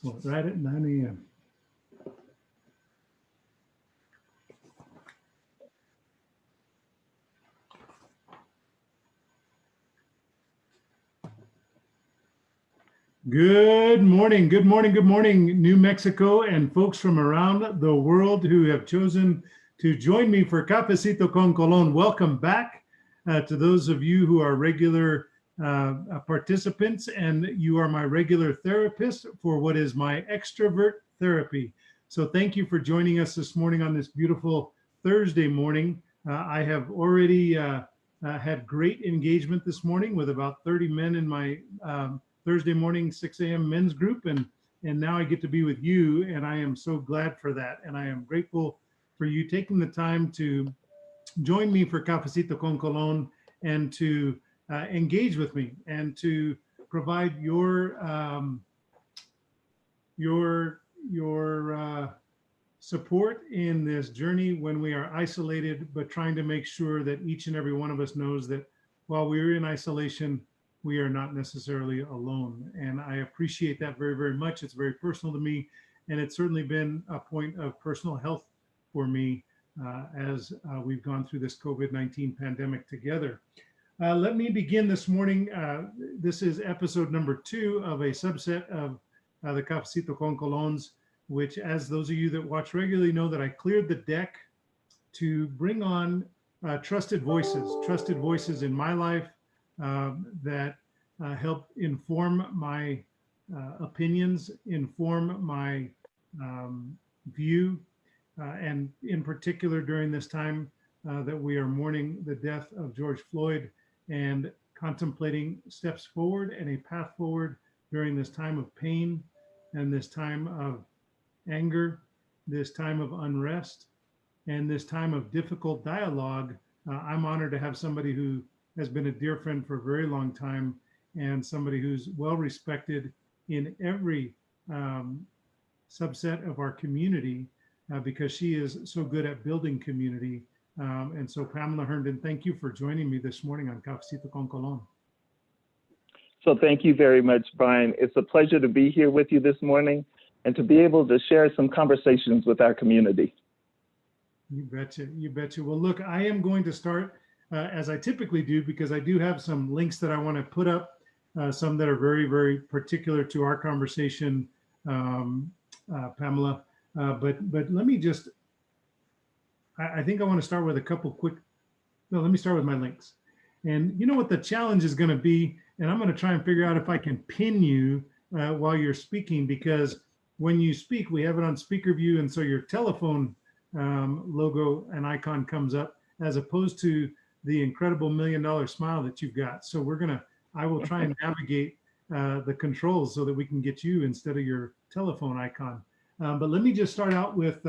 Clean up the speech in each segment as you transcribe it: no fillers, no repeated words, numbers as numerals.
Well, right at 9 a.m. Good morning, good morning, good morning, New Mexico and folks from around the world who have chosen to join me for Cafecito con Colon. Welcome back to those of you who are regular participants, and you are my regular therapist for what is my extrovert therapy. So thank you for joining us this morning on this beautiful Thursday morning. I have already had great engagement this morning with about 30 men in my Thursday morning, 6 a.m. men's group. And now I get to be with you, and I am so glad for that. And I am grateful for you taking the time to join me for Cafecito con Colon and to engage with me and to provide your support in this journey when we are isolated, but trying to make sure that each and every one of us knows that while we're in isolation, we are not necessarily alone. And I appreciate that very, very much. It's very personal to me. And it's certainly been a point of personal health for me as we've gone through this COVID-19 pandemic together. Let me begin this morning. This is episode number 2 of a subset of the Cafecito con Colons, which, as those of you that watch regularly know, that I cleared the deck to bring on trusted voices in my life that help inform my opinions, inform my view, and in particular during this time that we are mourning the death of George Floyd and contemplating steps forward and a path forward during this time of pain and this time of anger, this time of unrest, and this time of difficult dialogue. I'm honored to have somebody who has been a dear friend for a very long time and somebody who's well respected in every subset of our community because she is so good at building community. And so Pamelya Herndon, thank you for joining me this morning on Cafecito con Colon. So thank you very much, Brian. It's a pleasure to be here with you this morning and to be able to share some conversations with our community. You betcha, you betcha. Well, look, I am going to start as I typically do, because I do have some links that I want to put up, some that are very, very particular to our conversation, Pamelya. But let me just, I think I want to start with a couple quick, no, let me start with my links. And you know what the challenge is going to be, and I'm going to try and figure out if I can pin you while you're speaking, because when you speak, we have it on speaker view, and so your telephone logo and icon comes up as opposed to the incredible $1 million smile that you've got. So I will try and navigate the controls so that we can get you instead of your telephone icon. But let me just start out with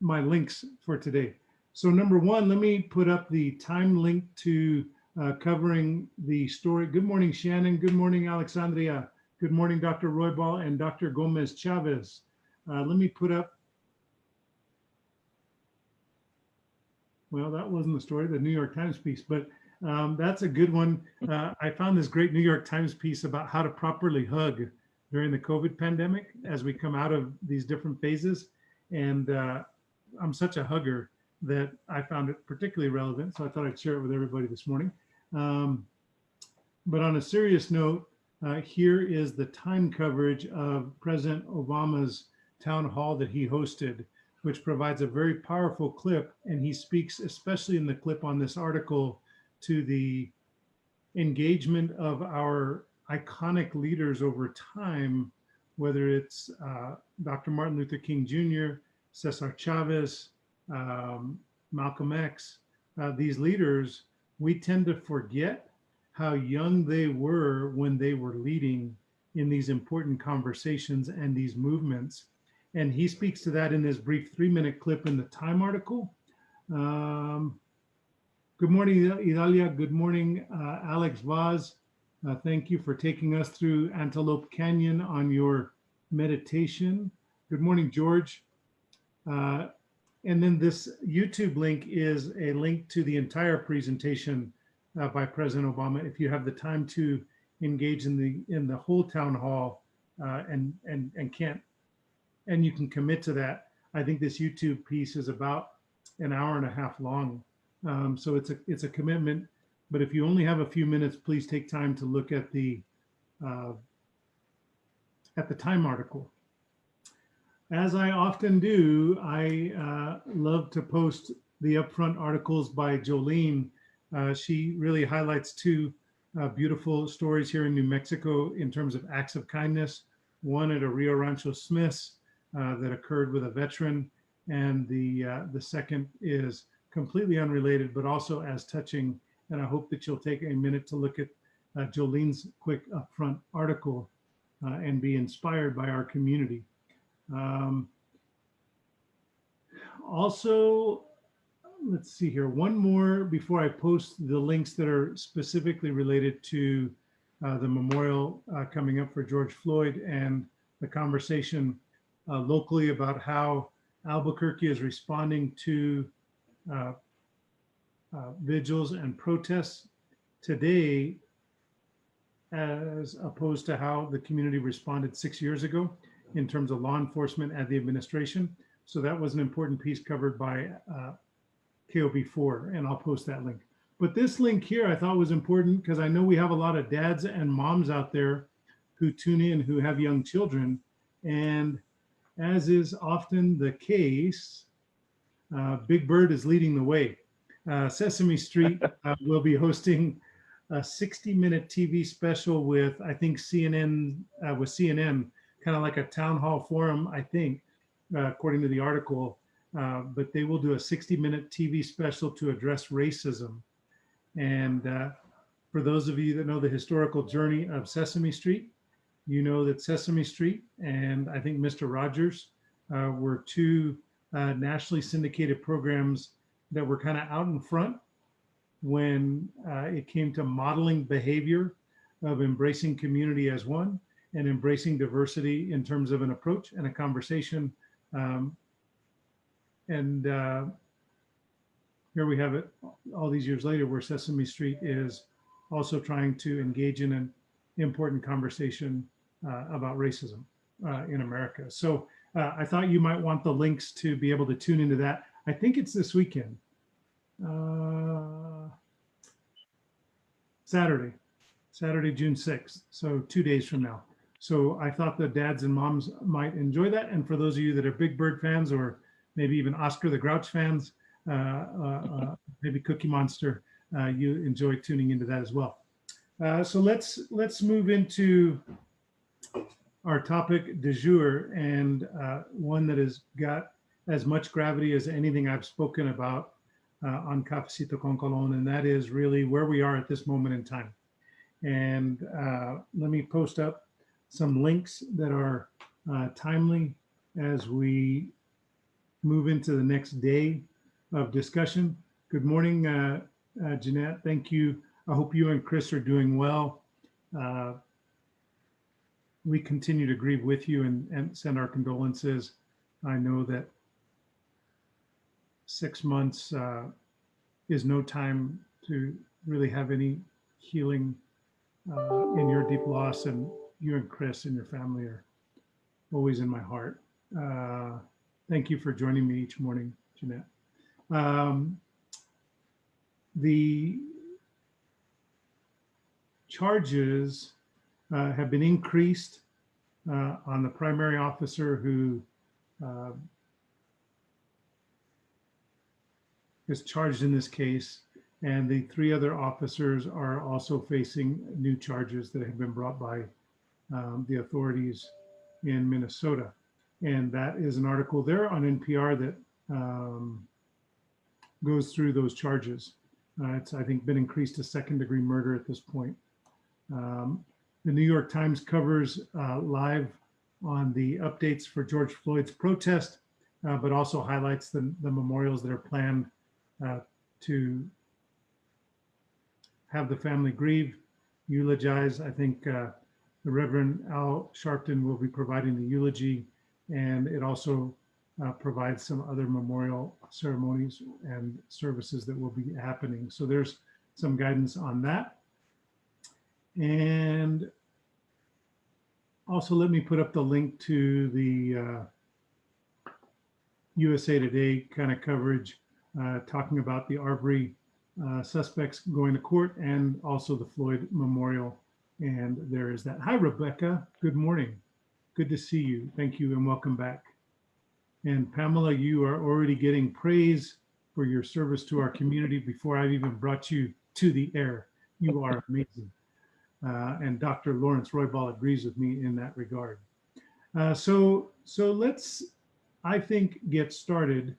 my links for today. So number 1, let me put up the time link to covering the story. Good morning, Shannon. Good morning, Alexandria. Good morning, Dr. Roybal and Dr. Gomez Chavez. Let me put up, well, that wasn't the story, the New York Times piece, but that's a good one. I found this great New York Times piece about how to properly hug during the COVID pandemic as we come out of these different phases. And I'm such a hugger that I found it particularly relevant, so I thought I'd share it with everybody this morning. But on a serious note, here is the time coverage of President Obama's town hall that he hosted, which provides a very powerful clip. And he speaks, especially in the clip on this article, to the engagement of our iconic leaders over time, whether it's Dr. Martin Luther King Jr., Cesar Chavez, Malcolm X, these leaders, we tend to forget how young they were when they were leading in these important conversations and these movements. And he speaks to that in this brief 3-minute clip in the Time article. Good morning, Idalia. Good morning, Alex Vaz. Thank you for taking us through Antelope Canyon on your meditation. Good morning, George. And then this YouTube link is a link to the entire presentation by President Obama. If you have the time to engage in the whole town hall and can't, and you can commit to that. I think this YouTube piece is about an hour and a half long. So it's a commitment, but if you only have a few minutes, please take time to look at the Time article. As I often do, I love to post the upfront articles by Jolene. She really highlights two beautiful stories here in New Mexico in terms of acts of kindness. One at a Rio Rancho Smith's that occurred with a veteran, and the second is completely unrelated, but also as touching. And I hope that you'll take a minute to look at Jolene's quick upfront article and be inspired by our community. Also, let's see here, one more before I post the links that are specifically related to the memorial coming up for George Floyd and the conversation locally about how Albuquerque is responding to vigils and protests today, as opposed to how the community responded 6 years ago in terms of law enforcement and the administration. So that was an important piece covered by KOB4, and I'll post that link. But this link here I thought was important because I know we have a lot of dads and moms out there who tune in who have young children. And as is often the case, Big Bird is leading the way. Sesame Street will be hosting a 60-minute TV special with, I think, CNN, kind of like a town hall forum, I think, according to the article. But they will do a 60-minute TV special to address racism. And for those of you that know the historical journey of Sesame Street, you know that Sesame Street and I think Mr. Rogers were two nationally syndicated programs that were kind of out in front when it came to modeling behavior of embracing community as one and embracing diversity in terms of an approach and a conversation. Here we have it all these years later where Sesame Street is also trying to engage in an important conversation about racism in America. So I thought you might want the links to be able to tune into that. I think it's this weekend. Saturday, June 6th. So 2 days from now. So I thought the dads and moms might enjoy that. And for those of you that are Big Bird fans or maybe even Oscar the Grouch fans, maybe Cookie Monster, you enjoy tuning into that as well. So let's move into our topic du jour, and one that has got as much gravity as anything I've spoken about on Cafecito con Colon, and that is really where we are at this moment in time. And let me post up some links that are timely as we move into the next day of discussion. Good morning, Jeanette. Thank you. I hope you and Chris are doing well. We continue to grieve with you and send our condolences. I know that 6 months is no time to really have any healing in your deep loss, and you and Chris and your family are always in my heart. Thank you for joining me each morning, Jeanette. The charges have been increased on the primary officer who is charged in this case, and the 3 other officers are also facing new charges that have been brought by the authorities in Minnesota. And that is an article there on NPR that goes through those charges. It's, I think, been increased to second-degree murder at this point. The New York Times covers live on the updates for George Floyd's protest, but also highlights the memorials that are planned to have the family grieve, eulogize. I think the Reverend Al Sharpton will be providing the eulogy, and it also provides some other memorial ceremonies and services that will be happening. So there's some guidance on that. And also let me put up the link to the USA Today kind of coverage talking about the Arbery suspects going to court and also the Floyd Memorial. And there is that. Hi, Rebecca. Good morning. Good to see you. Thank you and welcome back. And Pamela, you are already getting praise for your service to our community before I've even brought you to the air. You are amazing. And Dr. Lawrence Roybal agrees with me in that regard. So let's, I think, get started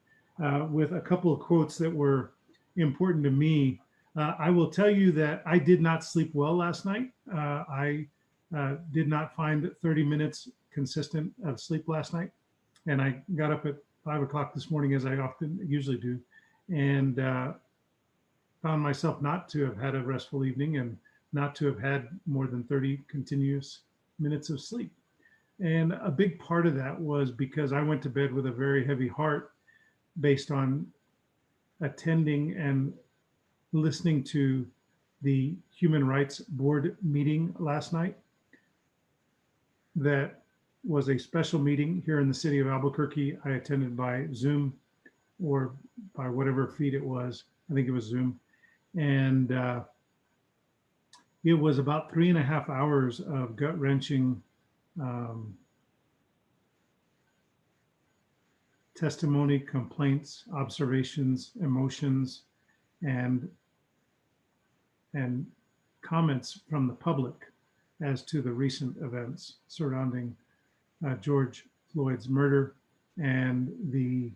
with a couple of quotes that were important to me. I will tell you that I did not sleep well last night. I did not find 30 minutes consistent of sleep last night. And I got up at 5 o'clock this morning, as I often usually do, and found myself not to have had a restful evening and not to have had more than 30 continuous minutes of sleep. And a big part of that was because I went to bed with a very heavy heart based on attending and listening to the Human Rights Board meeting last night. That was a special meeting here in the city of Albuquerque. I attended by Zoom or by whatever feed it was. I think it was Zoom. And it was about 3.5 hours of gut-wrenching testimony, complaints, observations, emotions, and comments from the public as to the recent events surrounding George Floyd's murder and the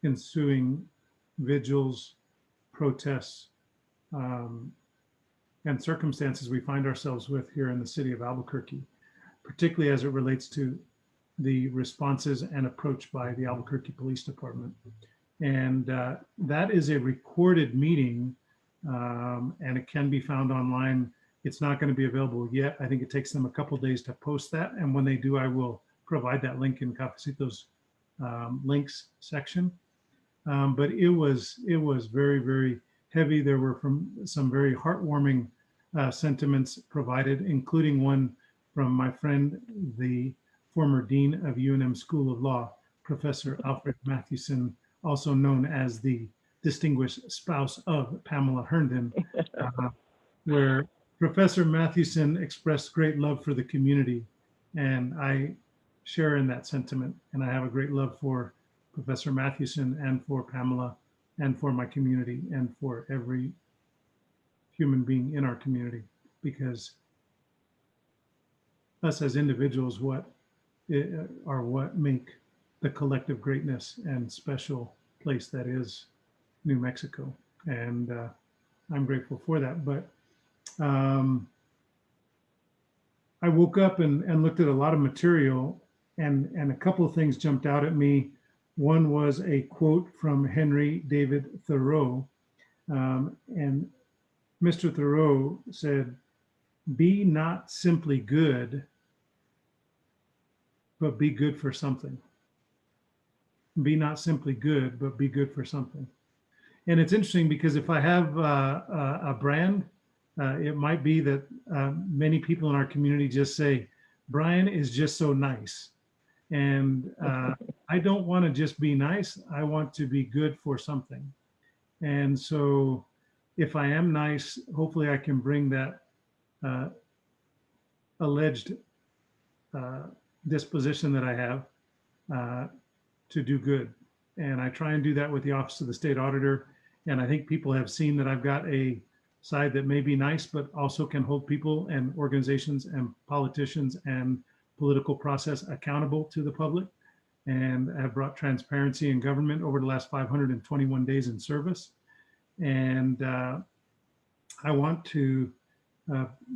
ensuing vigils, protests, and circumstances we find ourselves with here in the city of Albuquerque, particularly as it relates to the responses and approach by the Albuquerque Police Department. And that is a recorded meeting, and it can be found online. It's not going to be available yet. I think it takes them a couple days to post that. And when they do, I will provide that link in Cafecito's links section. But it was very, very heavy. There were some very heartwarming sentiments provided, including one from my friend, the former dean of UNM School of Law, Professor Alfred Mathewson, also known as the distinguished spouse of Pamelya Herndon, where Professor Mathewson expressed great love for the community. And I share in that sentiment. And I have a great love for Professor Mathewson and for Pamelya and for my community and for every human being in our community, because us as individuals are what make the collective greatness and special place that is New Mexico. And I'm grateful for that. But I woke up and looked at a lot of material, and a couple of things jumped out at me. One was a quote from Henry David Thoreau, and Mr. Thoreau said, "Be not simply good, but be good for something." Be not simply good, but be good for something. And it's interesting because if I have a brand, it might be that many people in our community just say, Brian is just so nice. And I don't want to just be nice. I want to be good for something. And so if I am nice, hopefully I can bring that alleged disposition that I have to do good. And I try and do that with the Office of the State Auditor. And I think people have seen that I've got a side that may be nice, but also can hold people and organizations and politicians and political process accountable to the public, and have brought transparency in government over the last 521 days in service. And I want to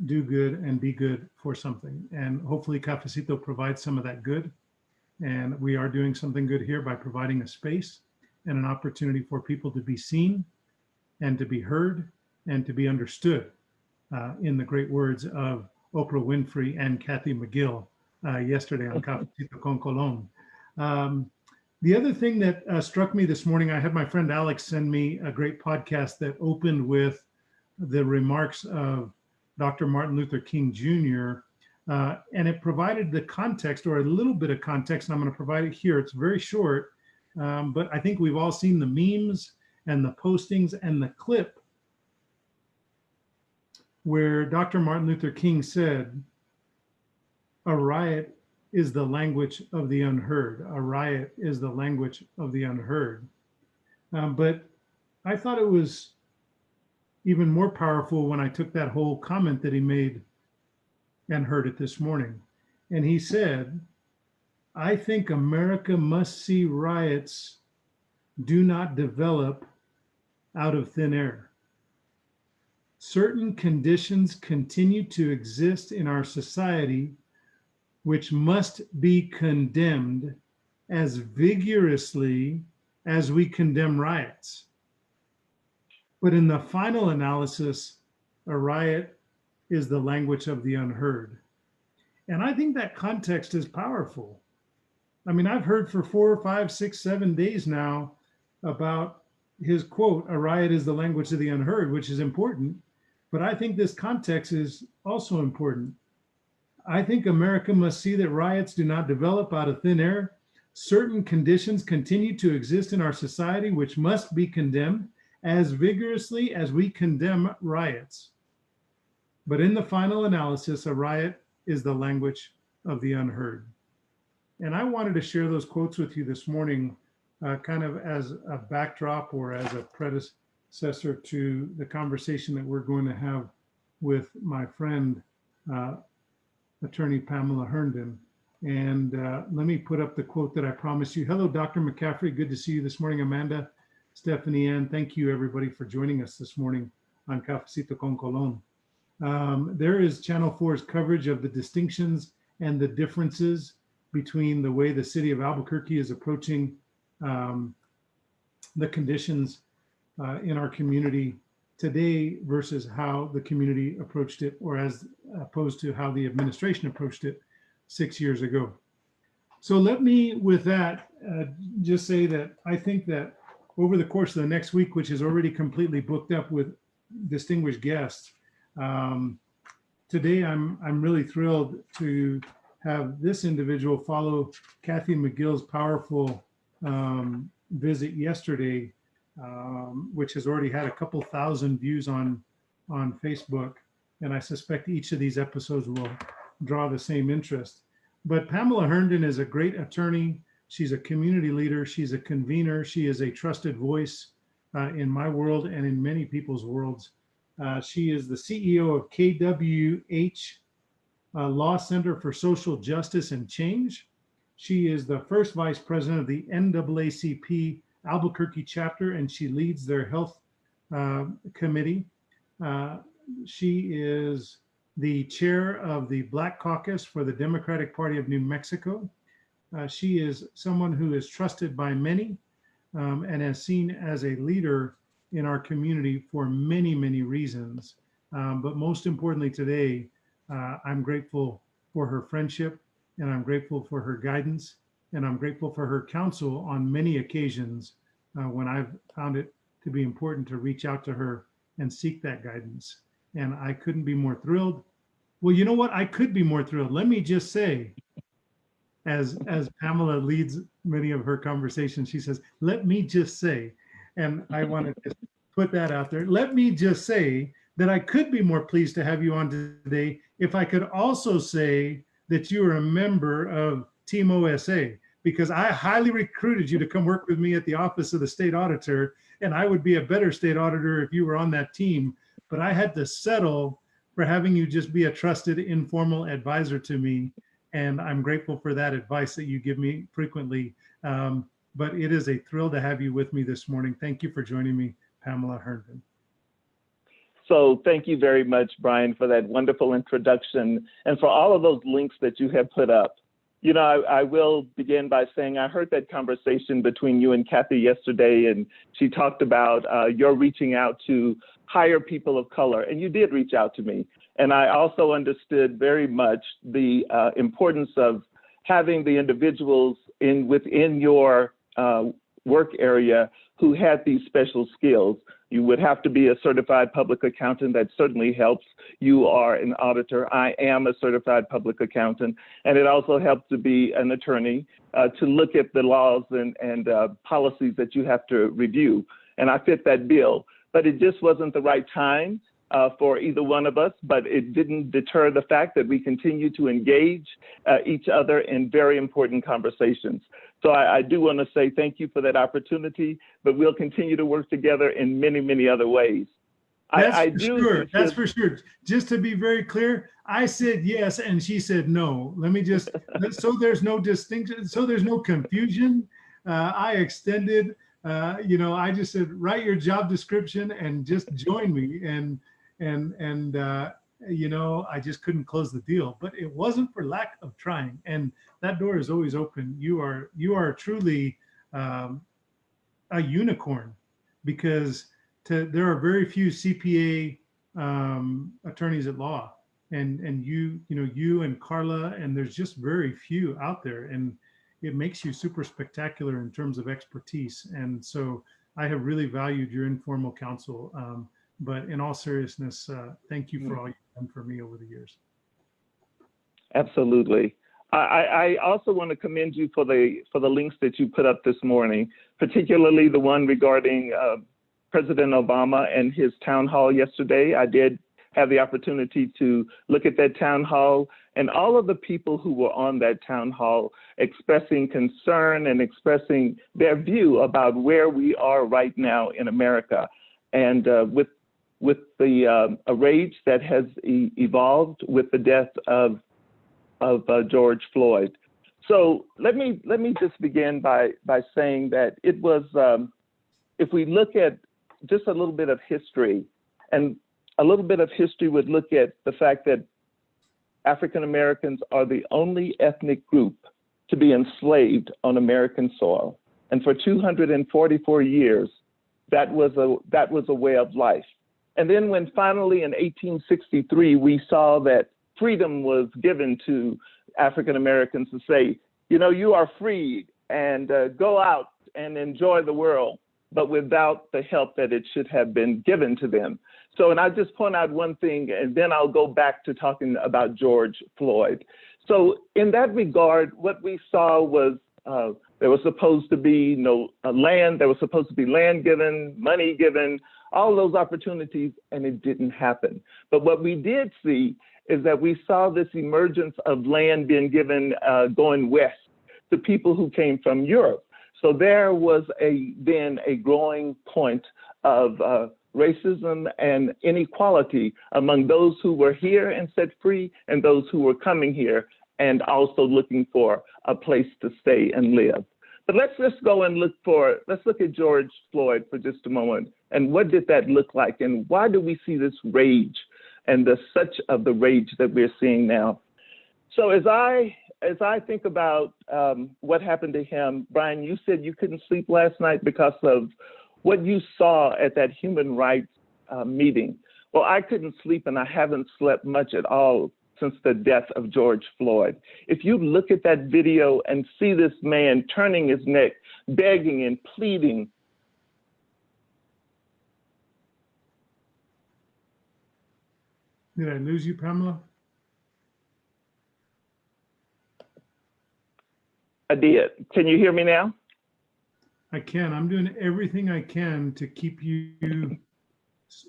do good and be good for something. And hopefully Cafecito provides some of that good. And we are doing something good here by providing a space and an opportunity for people to be seen and to be heard and to be understood, in the great words of Oprah Winfrey and Kathy McGill yesterday on Cafecito con Colon. The other thing that struck me this morning, I had my friend Alex send me a great podcast that opened with the remarks of Dr. Martin Luther King Jr. And it provided the context, or a little bit of context, and I'm going to provide it here. It's very short, but I think we've all seen the memes and the postings and the clip where Dr. Martin Luther King said, "A riot is the language of the unheard. A riot is the language of the unheard." But I thought it was even more powerful when I took that whole comment that he made and heard it this morning. And he said, "I think America must see riots do not develop out of thin air. Certain conditions continue to exist in our society which must be condemned as vigorously as we condemn riots. But in the final analysis, a riot is the language of the unheard." And I think that context is powerful. I mean, I've heard for 4, 5, 6, 7 days now about his quote, "A riot is the language of the unheard," which is important. But I think this context is also important. I think America must see that riots do not develop out of thin air. Certain conditions continue to exist in our society which must be condemned as vigorously as we condemn riots. But in the final analysis, a riot is the language of the unheard. And I wanted to share those quotes with you this morning, kind of as a backdrop or as a predecessor to the conversation that we're going to have with my friend, Attorney Pamelya Herndon. And let me put up the quote that I promised you. Hello, Dr. McCaffrey. Good to see you this morning. Amanda, Stephanie Ann, thank you everybody for joining us this morning on Cafecito con Colon. There is Channel 4's coverage of the distinctions and the differences between the way the city of Albuquerque is approaching the conditions in our community today versus how the community approached it, or as opposed to how the administration approached it 6 years ago. So let me, with that, just say that I think that over the course of the next week, which is already completely booked up with distinguished guests, today I'm really thrilled to have this individual follow Kathy McGill's powerful visit yesterday, which has already had a couple thousand views on Facebook. And I suspect each of these episodes will draw the same interest. But Pamelya Herndon is a great attorney. She's a community leader. She's a convener. She is a trusted voice in my world and in many people's worlds. She is the CEO of KWH Law Center for Social Justice and Change. She is the first vice president of the NAACP Albuquerque chapter, and she leads their health committee. She is the chair of the Black Caucus for the Democratic Party of New Mexico. She is someone who is trusted by many and is seen as a leader in our community for many, many reasons. But most importantly today, I'm grateful for her friendship, and I'm grateful for her guidance, and I'm grateful for her counsel on many occasions when I've found it to be important to reach out to her and seek that guidance. And I couldn't be more thrilled. Well, you know what? I could be more thrilled. Let me just say, as Pamelya leads many of her conversations, she says, "Let me just say," and I want to just put that out there. Let me just say that I could be more pleased to have you on today if I could also say that you are a member of Team OSA, because I highly recruited you to come work with me at the Office of the State Auditor, and I would be a better state auditor if you were on that team. But I had to settle for having you just be a trusted, informal advisor to me. And I'm grateful for that advice that you give me frequently. But it is a thrill to have you with me this morning. Thank you for joining me, Pamelya Herndon. So thank you very much, Brian, for that wonderful introduction and for all of those links that you have put up. You know, I will begin by saying I heard that conversation between you and Kathy yesterday, and she talked about your reaching out to hire people of color, and you did reach out to me. And I also understood very much the importance of having the individuals within your work area who had these special skills. You would have to be a certified public accountant. That certainly helps. You are an auditor. I am a certified public accountant. And it also helps to be an attorney, to look at the laws and policies that you have to review. And I fit that bill. But it just wasn't the right time for either one of us, but it didn't deter the fact that we continue to engage each other in very important conversations. So I do want to say thank you for that opportunity, but we'll continue to work together in many, many other ways. That's for sure. Just to be very clear, I said yes and she said no. Let me just, so there's no distinction, so there's no confusion. I extended, I just said, write your job description and just join me. I just couldn't close the deal, but it wasn't for lack of trying. And that door is always open. You are truly a unicorn, because there are very few CPA attorneys at law, and you and Carla, and there's just very few out there, and it makes you super spectacular in terms of expertise. And so I have really valued your informal counsel. But in all seriousness, thank you for all you've done for me over the years. Absolutely. I also want to commend you for the links that you put up this morning, particularly the one regarding President Obama and his town hall yesterday. I did have the opportunity to look at that town hall, and all of the people who were on that town hall expressing concern and expressing their view about where we are right now in America. And with the rage that has evolved with the death of George Floyd. So let me just begin by saying that it was, if we look at just a little bit of history, and a little bit of history would look at the fact that African Americans are the only ethnic group to be enslaved on American soil. And for 244 years, that was a way of life. And then when finally in 1863, we saw that freedom was given to African Americans to say, you are free and go out and enjoy the world, but without the help that it should have been given to them. So, and I'll just point out one thing, and then I'll go back to talking about George Floyd. So in that regard, what we saw was there was supposed to be land, there was supposed to be land given, money given, all those opportunities, and it didn't happen. But what we did see is that we saw this emergence of land being given going west to people who came from Europe. So there was then a growing point of racism and inequality among those who were here and set free and those who were coming here and also looking for a place to stay and live. But let's just go and let's look at George Floyd for just a moment. And what did that look like? And why do we see this rage and such of the rage that we're seeing now? So as I think about what happened to him, Brian, you said you couldn't sleep last night because of what you saw at that human rights meeting. Well, I couldn't sleep, and I haven't slept much at all since the death of George Floyd. If you look at that video and see this man turning his neck, begging and pleading. Did I lose you, Pamela? I did. Can you hear me now? I can. I'm doing everything I can to keep you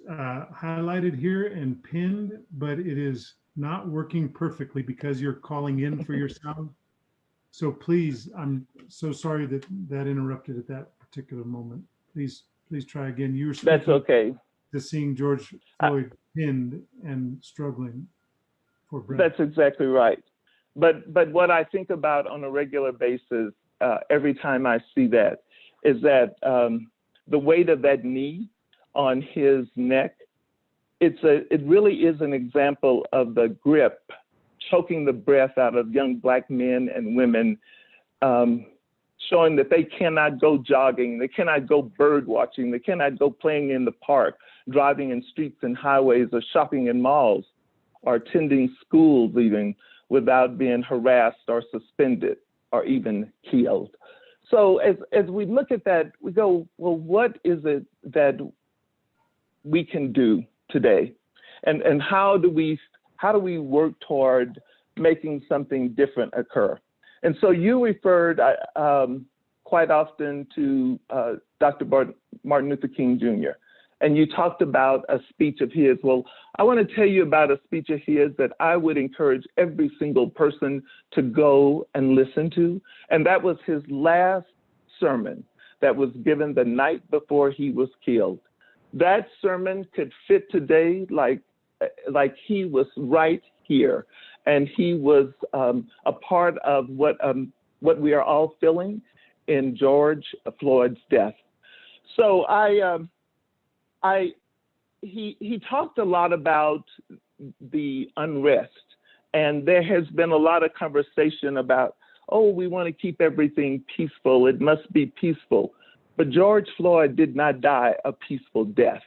highlighted here and pinned, but it is not working perfectly because you're calling in for your sound. So please, I'm so sorry that interrupted at that particular moment. Please try again. You were That's okay. To seeing George Floyd pinned and struggling for breath. That's exactly right. But what I think about on a regular basis, every time I see that, is that the weight of that knee on his neck, it really is an example of the grip, choking the breath out of young Black men and women, showing that they cannot go jogging, they cannot go bird watching, they cannot go playing in the park, driving in streets and highways, or shopping in malls, or attending schools even, without being harassed or suspended or even killed. So as we look at that, we go, well, what is it that we can do today, and how do we work toward making something different occur? And so you referred quite often to Dr. Martin Luther King Jr., and you talked about a speech of his. Well, I want to tell you about a speech of his that I would encourage every single person to go and listen to, and that was his last sermon that was given the night before he was killed. That sermon could fit today like he was right here, and he was a part of what we are all feeling in George Floyd's death. So he talked a lot about the unrest, and there has been a lot of conversation about, oh, we want to keep everything peaceful. It must be peaceful. But George Floyd did not die a peaceful death.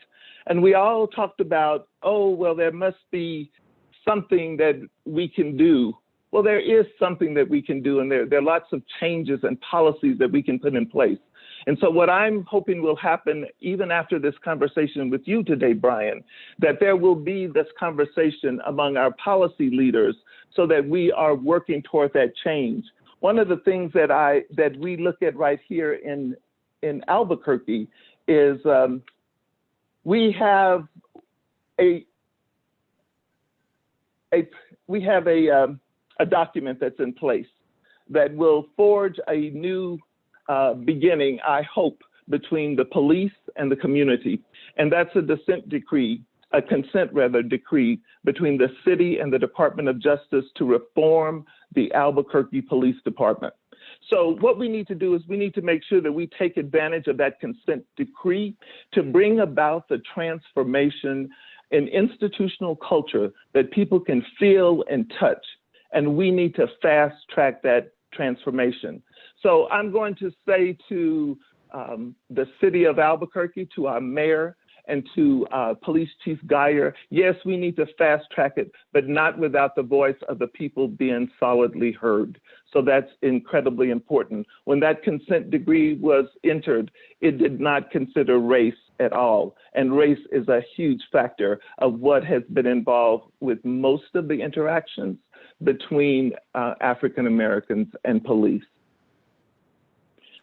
And we all talked about, oh, well, there must be something that we can do. Well, there is something that we can do, and there are lots of changes and policies that we can put in place. And so what I'm hoping will happen, even after this conversation with you today, Brian, that there will be this conversation among our policy leaders so that we are working toward that change. One of the things that we look at right here in Albuquerque is we have a document that's in place that will forge a new beginning, I hope, between the police and the community. And that's a consent decree between the city and the Department of Justice to reform the Albuquerque Police Department. So what we need to do is we need to make sure that we take advantage of that consent decree to bring about the transformation in institutional culture that people can feel and touch. And we need to fast track that transformation. So I'm going to say to the city of Albuquerque, to our mayor, and to Police Chief Geyer, yes, we need to fast track it, but not without the voice of the people being solidly heard. So that's incredibly important. When that consent decree was entered, it did not consider race at all. And race is a huge factor of what has been involved with most of the interactions between African Americans and police.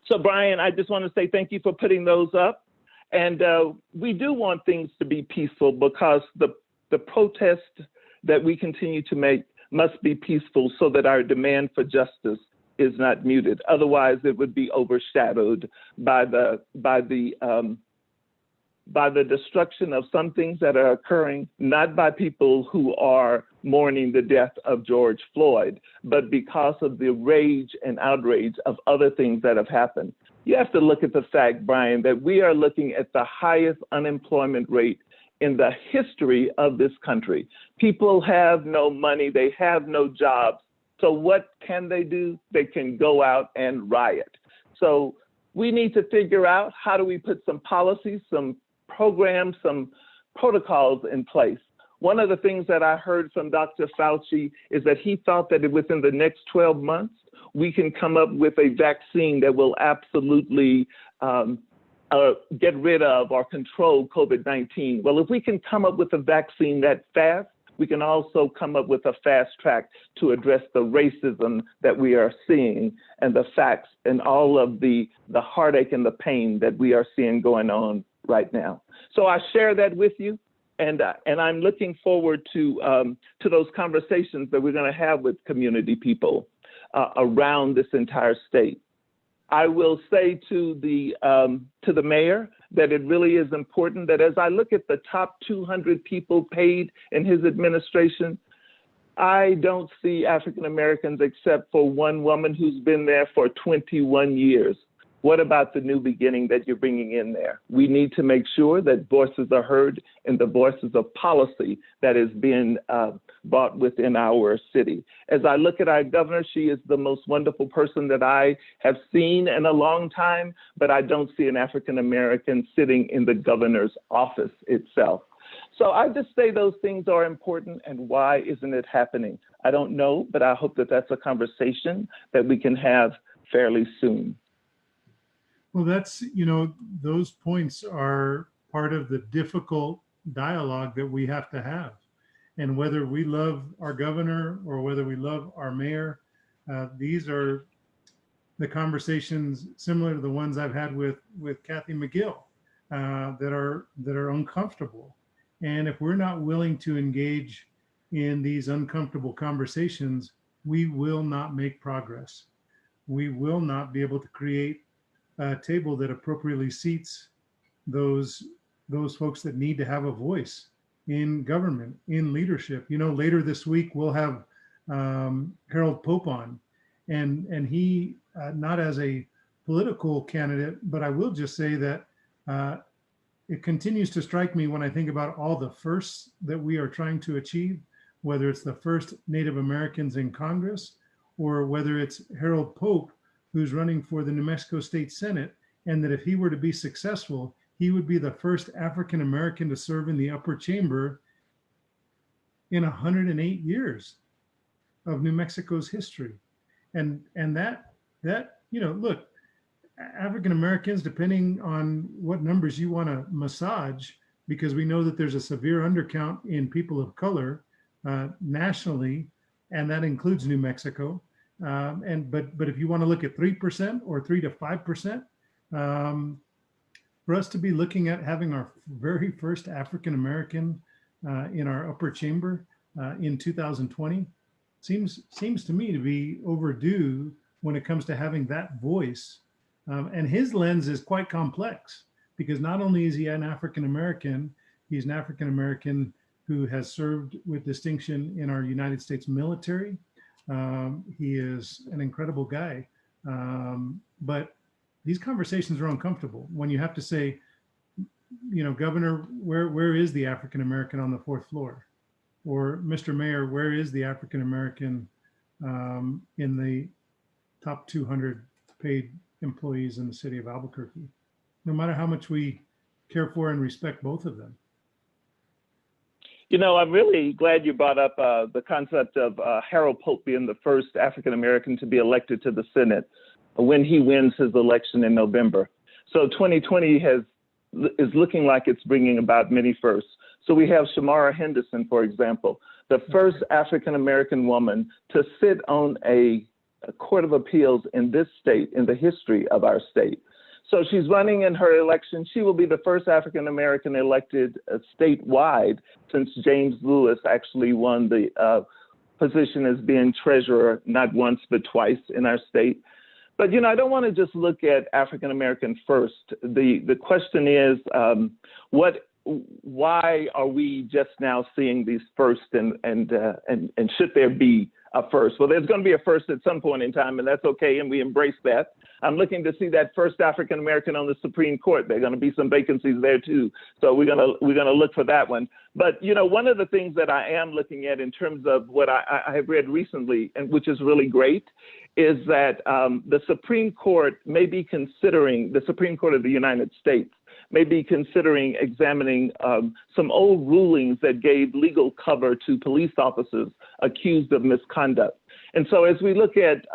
So Brian, I just want to say thank you for putting those up. And we do want things to be peaceful because the protest that we continue to make must be peaceful so that our demand for justice is not muted. Otherwise, it would be overshadowed by the destruction of some things that are occurring, not by people who are mourning the death of George Floyd, but because of the rage and outrage of other things that have happened. You have to look at the fact, Brian, that we are looking at the highest unemployment rate in the history of this country. People have no money, they have no jobs. So what can they do? They can go out and riot. So we need to figure out how do we put some policies, some programs, some protocols in place. One of the things that I heard from Dr. Fauci is that he thought that within the next 12 months, we can come up with a vaccine that will absolutely get rid of or control COVID-19. Well, if we can come up with a vaccine that fast, we can also come up with a fast track to address the racism that we are seeing and the facts and all of the heartache and the pain that we are seeing going on right now. So I share that with you, and I'm looking forward to those conversations that we're going to have with community people around this entire state. I will say to the mayor that it really is important that as I look at the top 200 people paid in his administration, I don't see African Americans except for one woman who's been there for 21 years. What about the new beginning that you're bringing in there? We need to make sure that voices are heard and the voices of policy that is being brought within our city. As I look at our governor, she is the most wonderful person that I have seen in a long time, but I don't see an African American sitting in the governor's office itself. So I just say those things are important, and why isn't it happening? I don't know, but I hope that that's a conversation that we can have fairly soon. Well, that's, those points are part of the difficult dialogue that we have to have. And whether we love our governor or whether we love our mayor, these are the conversations similar to the ones I've had with Kathy McGill, that are uncomfortable. And if we're not willing to engage in these uncomfortable conversations, we will not make progress. We will not be able to create a table that appropriately seats those folks that need to have a voice in government, in leadership. You know, later this week we'll have Harold Pope on, and he not as a political candidate, but I will just say that it continues to strike me when I think about all the firsts that we are trying to achieve, whether it's the first Native Americans in Congress or whether it's Harold Pope, who's running for the New Mexico State Senate, and that if he were to be successful, he would be the first African American to serve in the upper chamber in 108 years of New Mexico's history. And that you know, look, African Americans, depending on what numbers you want to massage, because we know that there's a severe undercount in people of color nationally, and that includes New Mexico. But if you want to look at 3% or 3 to 5%, for us to be looking at having our very first African American in our upper chamber in 2020 seems to me to be overdue when it comes to having that voice. And his lens is quite complex, because not only is he an African American, he's an African American who has served with distinction in our United States military. He is an incredible guy. But these conversations are uncomfortable when you have to say, you know, Governor, where is the African American on the fourth floor? Or Mr. Mayor, where is the African American in the top 200 paid employees in the city of Albuquerque, no matter how much we care for and respect both of them? You know, I'm really glad you brought up the concept of Harold Pope being the first African American to be elected to the Senate when he wins his election in November. So 2020 is looking like it's bringing about many firsts. So we have Shamara Henderson, for example, the first African American woman to sit on a court of appeals in this state, in the history of our state. So she's running in her election. She will be the first African American elected statewide since James Lewis actually won the position as being treasurer not once but twice in our state. But, you know, I don't want to just look at African American first. The question is, why are we just now seeing these first, and should there be a first? Well, there's going to be a first at some point in time, and that's okay, and we embrace that. I'm looking to see that first African American on the Supreme Court. There are going to be some vacancies there too, so we're gonna look for that one. But you know, one of the things that I am looking at in terms of what I have read recently, and which is really great, is that the Supreme Court may be considering, the Supreme Court of the United States may be considering examining some old rulings that gave legal cover to police officers accused of misconduct. And so as we look at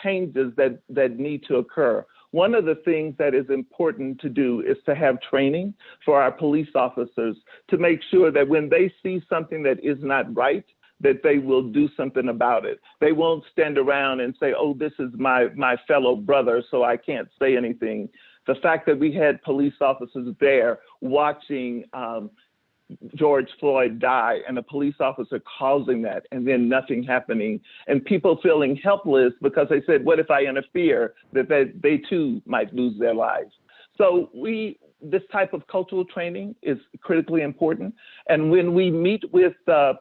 changes that need to occur, one of the things that is important to do is to have training for our police officers to make sure that when they see something that is not right, that they will do something about it. They won't stand around and say, oh, this is my fellow brother, so I can't say anything. The fact that we had police officers there watching George Floyd die, and a police officer causing that, and then nothing happening, and people feeling helpless because they said, what if I interfere, that they too might lose their lives. So this type of cultural training is critically important. And when we meet with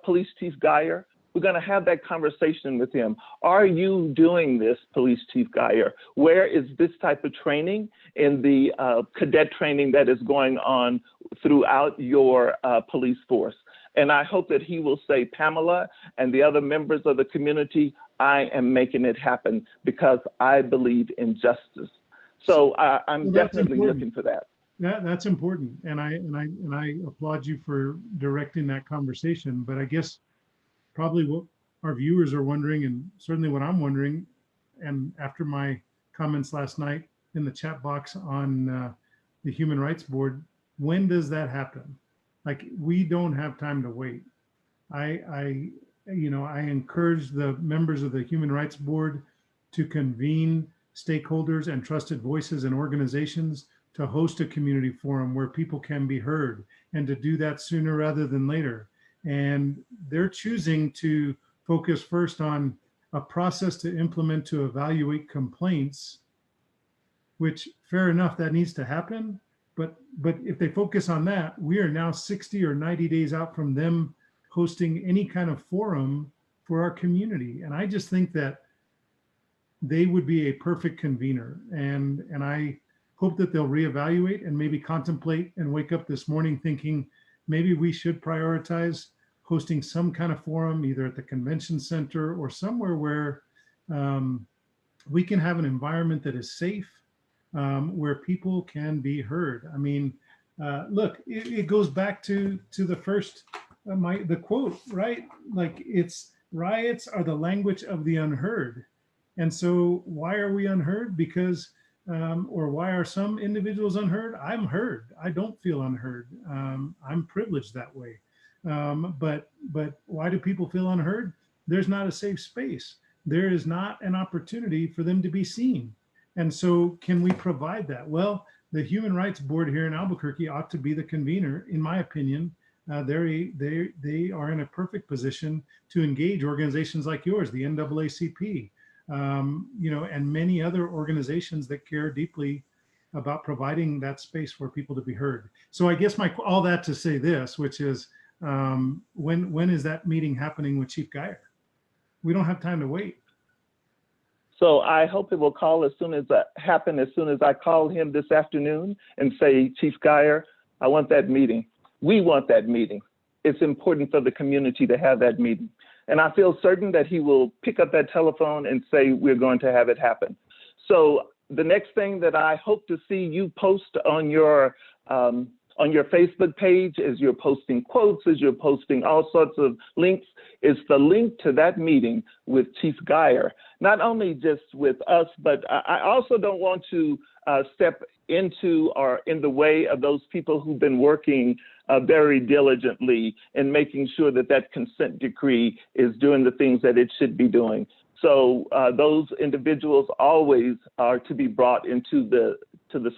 Police Chief Geyer, we're going to have that conversation with him. Are you doing this, Police Chief Geyer? Where is this type of training in the cadet training that is going on throughout your police force? And I hope that he will say, Pamela and the other members of the community, I am making it happen because I believe in justice. So I'm definitely looking for that. That's important, and I applaud you for directing that conversation. But I guess probably what our viewers are wondering, and certainly what I'm wondering, and after my comments last night in the chat box on the Human Rights Board, when does that happen? Like, we don't have time to wait. I encourage the members of the Human Rights Board to convene stakeholders and trusted voices and organizations to host a community forum where people can be heard, and to do that sooner rather than later. And they're choosing to focus first on a process to implement to evaluate complaints, which, fair enough, that needs to happen. But if they focus on that, we are now 60 or 90 days out from them hosting any kind of forum for our community. And I just think that they would be a perfect convener. And I hope that they'll reevaluate and maybe contemplate and wake up this morning thinking maybe we should prioritize hosting some kind of forum, either at the convention center or somewhere where we can have an environment that is safe, where people can be heard. I mean, look, it goes back to the first, the quote, right? Like, it's riots are the language of the unheard. And so why are we unheard? Because, or why are some individuals unheard? I'm heard. I don't feel unheard. I'm privileged that way. But why do people feel unheard? There's not a safe space. There is not an opportunity for them to be seen. And so can we provide that? Well, the Human Rights Board here in Albuquerque ought to be the convener, in my opinion. They are in a perfect position to engage organizations like yours, the NAACP, and many other organizations that care deeply about providing that space for people to be heard. So I guess all that to say this, which is, when is that meeting happening with Chief Geyer? We don't have time to wait. So I hope it will call as soon as happen as soon as I call him this afternoon and say, Chief Geyer, I want that meeting. We want that meeting. It's important for the community to have that meeting. And I feel certain that he will pick up that telephone and say, we're going to have it happen. So the next thing that I hope to see you post on your Facebook page, as you're posting quotes, as you're posting all sorts of links, is the link to that meeting with Chief Geyer. Not only just with us, but I also don't want to step into or in the way of those people who've been working very diligently in making sure that that consent decree is doing the things that it should be doing. So those individuals always are to be brought into the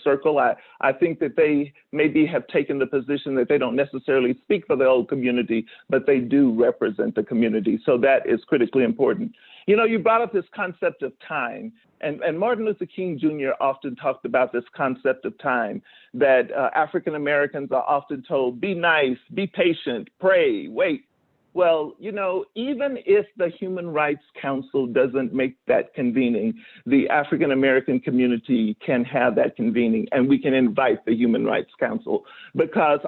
circle. I think that they maybe have taken the position that they don't necessarily speak for the whole community, but they do represent the community. So that is critically important. You know, you brought up this concept of time, and Martin Luther King Jr. often talked about this concept of time, that African Americans are often told, be nice, be patient, pray, wait. Well, you know, even if the Human Rights Council doesn't make that convening, the African American community can have that convening, and we can invite the Human Rights Council, because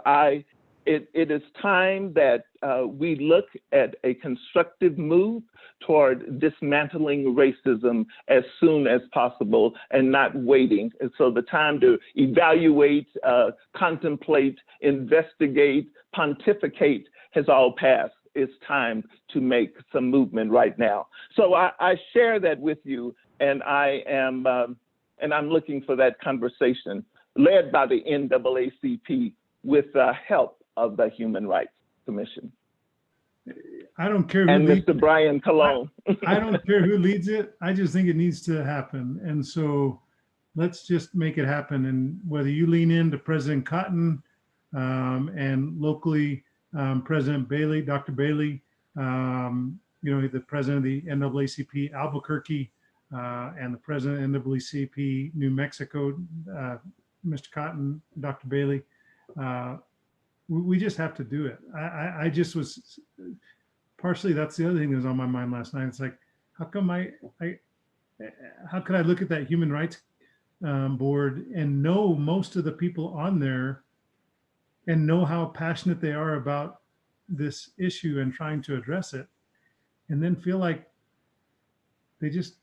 it is time that we look at a constructive move toward dismantling racism as soon as possible and not waiting. And so the time to evaluate, contemplate, investigate, pontificate has all passed. It's time to make some movement right now. So I share that with you, and I'm looking for that conversation led by the NAACP with the help of the Human Rights Commission. I don't care who and leads Mr. Brian Colon. I don't care who leads it. I just think it needs to happen. And so let's just make it happen. And whether you lean into President Cotton and locally, President Bailey, Dr. Bailey, the president of the NAACP Albuquerque, and the president of NAACP New Mexico, Mr. Cotton, Dr. Bailey, we just have to do it. I just was partially, that's the other thing that was on my mind last night. It's like, how come how could I look at that Human Rights Board and know most of the people on there and know how passionate they are about this issue and trying to address it, and then feel like they just,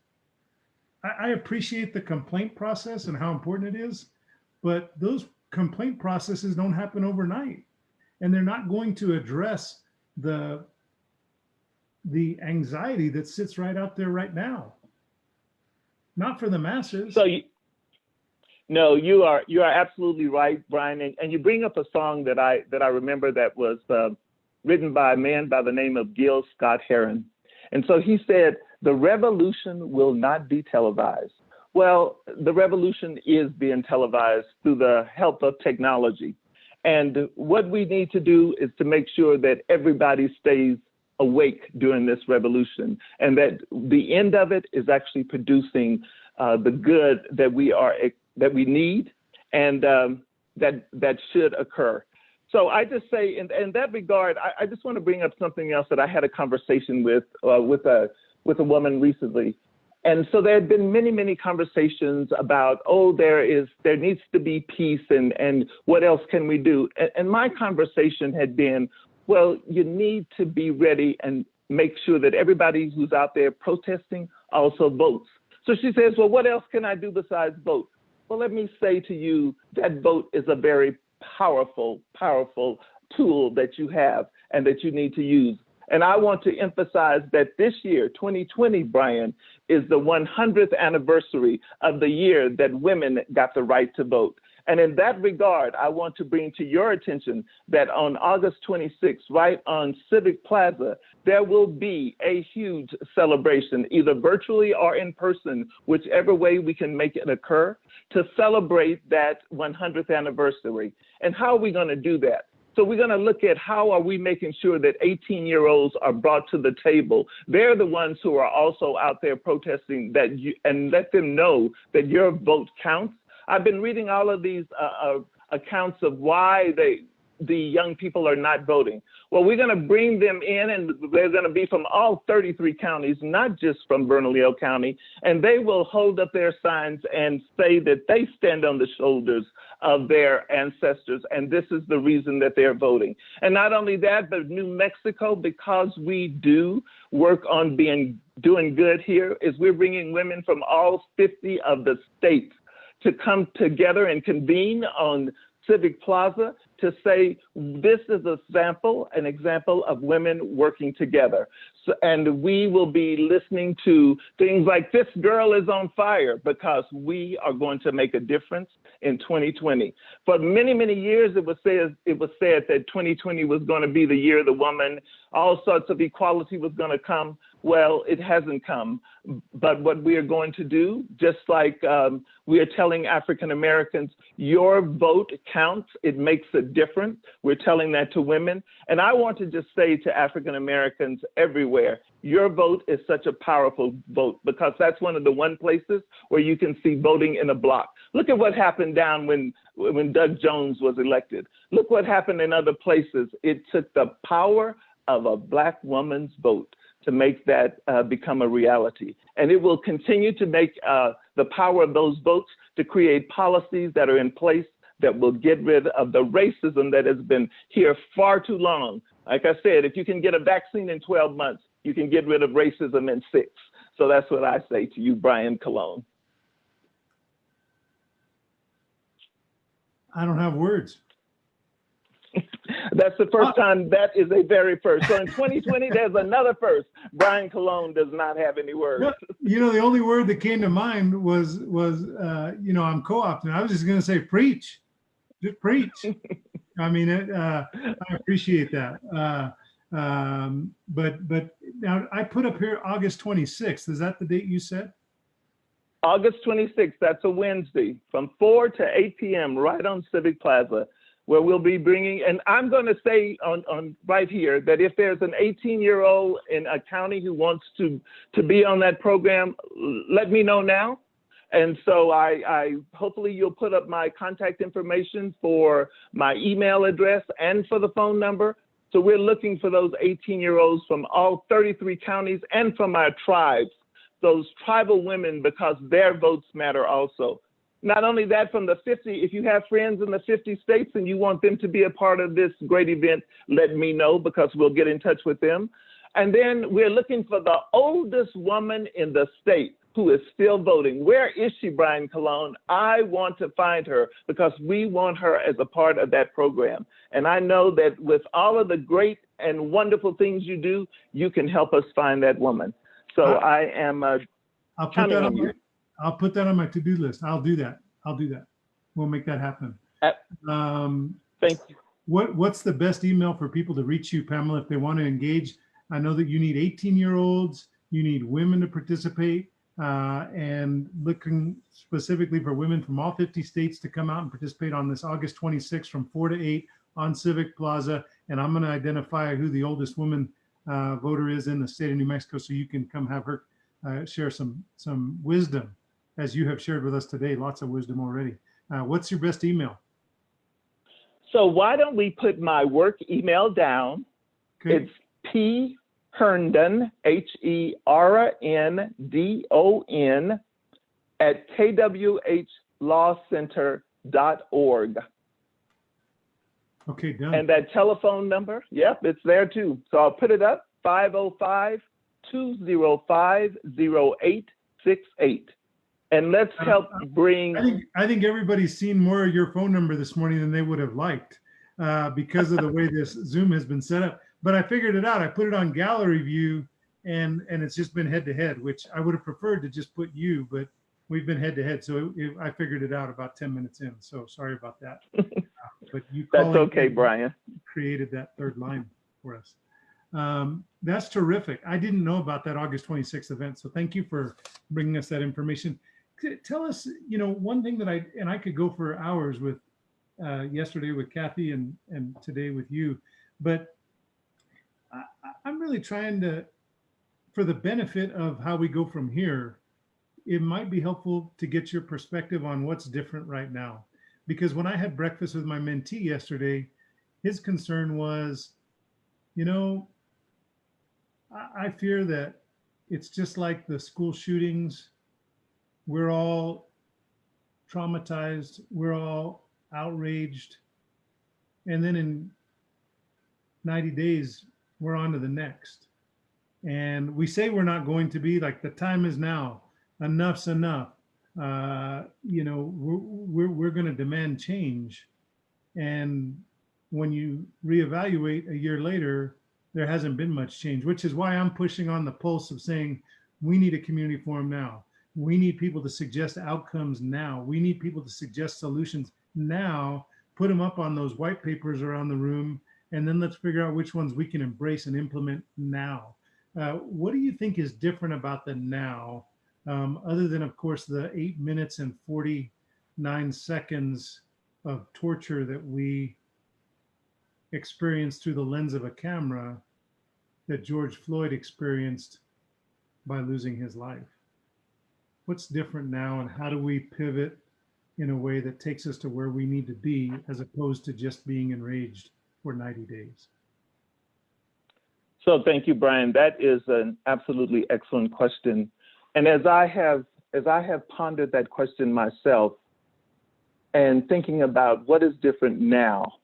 I appreciate the complaint process and how important it is, but those complaint processes don't happen overnight, and they're not going to address the anxiety that sits right out there right now. Not for the masses. No, you are absolutely right, Brian. And you bring up a song that I remember that was written by a man by the name of Gil Scott Heron. And so he said, "The revolution will not be televised." Well, the revolution is being televised through the help of technology. And what we need to do is to make sure that everybody stays awake during this revolution, and that the end of it is actually producing the good that we need, and that should occur. So I just say, in that regard, I just want to bring up something else that I had a conversation with a woman recently. And so there had been many, many conversations about, there needs to be peace, and what else can we do? And my conversation had been, well, you need to be ready and make sure that everybody who's out there protesting also votes. So she says, well, what else can I do besides vote? Well, let me say to you that vote is a very powerful, powerful tool that you have and that you need to use. And I want to emphasize that this year, 2020, Brian, is the 100th anniversary of the year that women got the right to vote. And in that regard, I want to bring to your attention that on August 26th, right on Civic Plaza, there will be a huge celebration, either virtually or in person, whichever way we can make it occur, to celebrate that 100th anniversary. And how are we going to do that? So we're going to look at how are we making sure that 18-year-olds are brought to the table. They're the ones who are also out there protesting, and let them know that your vote counts. I've been reading all of these accounts of why the young people are not voting. Well, we're going to bring them in, and they're going to be from all 33 counties, not just from Bernalillo County, and they will hold up their signs and say that they stand on the shoulders of their ancestors, and this is the reason that they're voting. And not only that, but New Mexico, because we do work on doing good here, is we're bringing women from all 50 of the states to come together and convene on Civic Plaza to say this is an example of women working together. So, and we will be listening to things like "This Girl is on Fire," because we are going to make a difference in 2020. For many, many years, it was said that 2020 was going to be the year of the woman. All sorts of equality was going to come. Well, it hasn't come. But what we are going to do, just like we are telling African Americans, your vote counts. It makes a difference. We're telling that to women. And I want to just say to African Americans everywhere, your vote is such a powerful vote, because that's one of the one places where you can see voting in a block. Look at what happened down when Doug Jones was elected. Look what happened in other places. It took the power of a Black woman's vote to make that become a reality. And it will continue to make the power of those votes to create policies that are in place that will get rid of the racism that has been here far too long. Like I said, if you can get a vaccine in 12 months, you can get rid of racism in 6. So that's what I say to you, Brian Colon. I don't have words. That's the first time. That is a very first. So in 2020, there's another first. Brian Colon does not have any words. You know, the only word that came to mind was I'm co-opting. I was just going to say preach. Just preach. I mean, I appreciate that. But now I put up here August 26th. Is that the date you said? August 26th. That's a Wednesday from 4 to 8 p.m. right on Civic Plaza, where we'll be bringing, and I'm going to say on right here that if there's an 18-year-old in a county who wants to be on that program, let me know now. And so I hopefully you'll put up my contact information for my email address and for the phone number. So we're looking for those 18-year-olds from all 33 counties and from our tribes, those tribal women, because their votes matter also. Not only that, from the 50, if you have friends in the 50 states and you want them to be a part of this great event, let me know, because we'll get in touch with them. And then we're looking for the oldest woman in the state who is still voting. Where is she, Brian Colon? I want to find her, because we want her as a part of that program. And I know that with all of the great and wonderful things you do, you can help us find that woman. So I am counting on you. I'll put that on my to-do list. I'll do that. We'll make that happen. Uh, Um, Thank you. what's the best email for people to reach you, Pamela, if they want to engage? I know that you need 18-year-olds, you need women to participate, and looking specifically for women from all 50 states to come out and participate on this August 26th from 4 to 8 on Civic Plaza. And I'm going to identify who the oldest woman voter is in the state of New Mexico, so you can come have her share some wisdom, as you have shared with us today. Lots of wisdom already. What's your best email? So why don't we put my work email down? Okay. It's P Herndon, HERNDON at kwhlawcenter.org. Okay, done. And that telephone number, yep, it's there too. So I'll put it up, 505-205-0868. And let's help bring. I think everybody's seen more of your phone number this morning than they would have liked because of the way this Zoom has been set up. But I figured it out. I put it on gallery view, and it's just been head to head, which I would have preferred to just put you, but we've been head to head. So I figured it out about 10 minutes in. So sorry about that. But you That's okay, Brian. Created that third line for us. That's terrific. I didn't know about that August 26th event. So thank you for bringing us that information. Tell us, one thing that I could go for hours with yesterday with Kathy and today with you, but I'm really trying to, for the benefit of how we go from here, it might be helpful to get your perspective on what's different right now. Because when I had breakfast with my mentee yesterday, his concern was, I fear that it's just like the school shootings. We're all traumatized. We're all outraged. And then in 90 days, we're on to the next. And we say we're not going to be, like, the time is now. Enough's enough. We're going to demand change. And when you reevaluate a year later, there hasn't been much change, which is why I'm pushing on the pulse of saying we need a community forum now. We need people to suggest outcomes now. We need people to suggest solutions now, put them up on those white papers around the room, and then let's figure out which ones we can embrace and implement now. What do you think is different about the now, other than, of course, the 8 minutes and 49 seconds of torture that we experienced through the lens of a camera that George Floyd experienced by losing his life? What's different now, and how do we pivot in a way that takes us to where we need to be, as opposed to just being enraged for 90 days? So thank you, Brian. That is an absolutely excellent question. And as I have pondered that question myself and thinking about what is different now,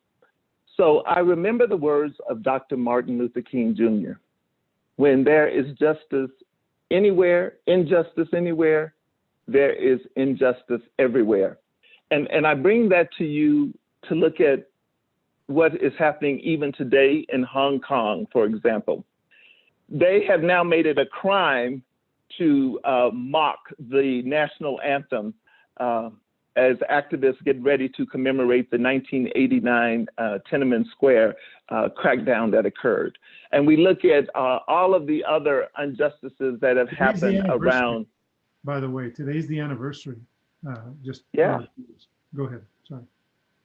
so I remember the words of Dr. Martin Luther King Jr. When there is justice anywhere, injustice anywhere, there is injustice everywhere. And I bring that to you to look at what is happening even today in Hong Kong, for example. They have now made it a crime to mock the national anthem as activists get ready to commemorate the 1989 Tiananmen Square crackdown that occurred. And we look at all of the other injustices that have happened around. By the way, today's the anniversary. Yeah. Go ahead. Sorry.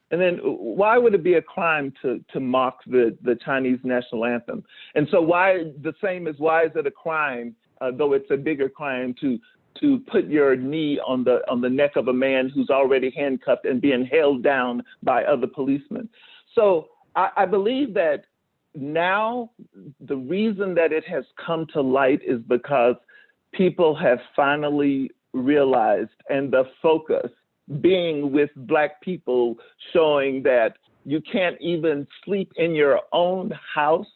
And then why would it be a crime to mock the Chinese national anthem? And so why is it a crime, though it's a bigger crime, to put your knee on the neck of a man who's already handcuffed and being held down by other policemen? So I believe that now the reason that it has come to light is because people have finally realized, and the focus being with Black people, showing that you can't even sleep in your own house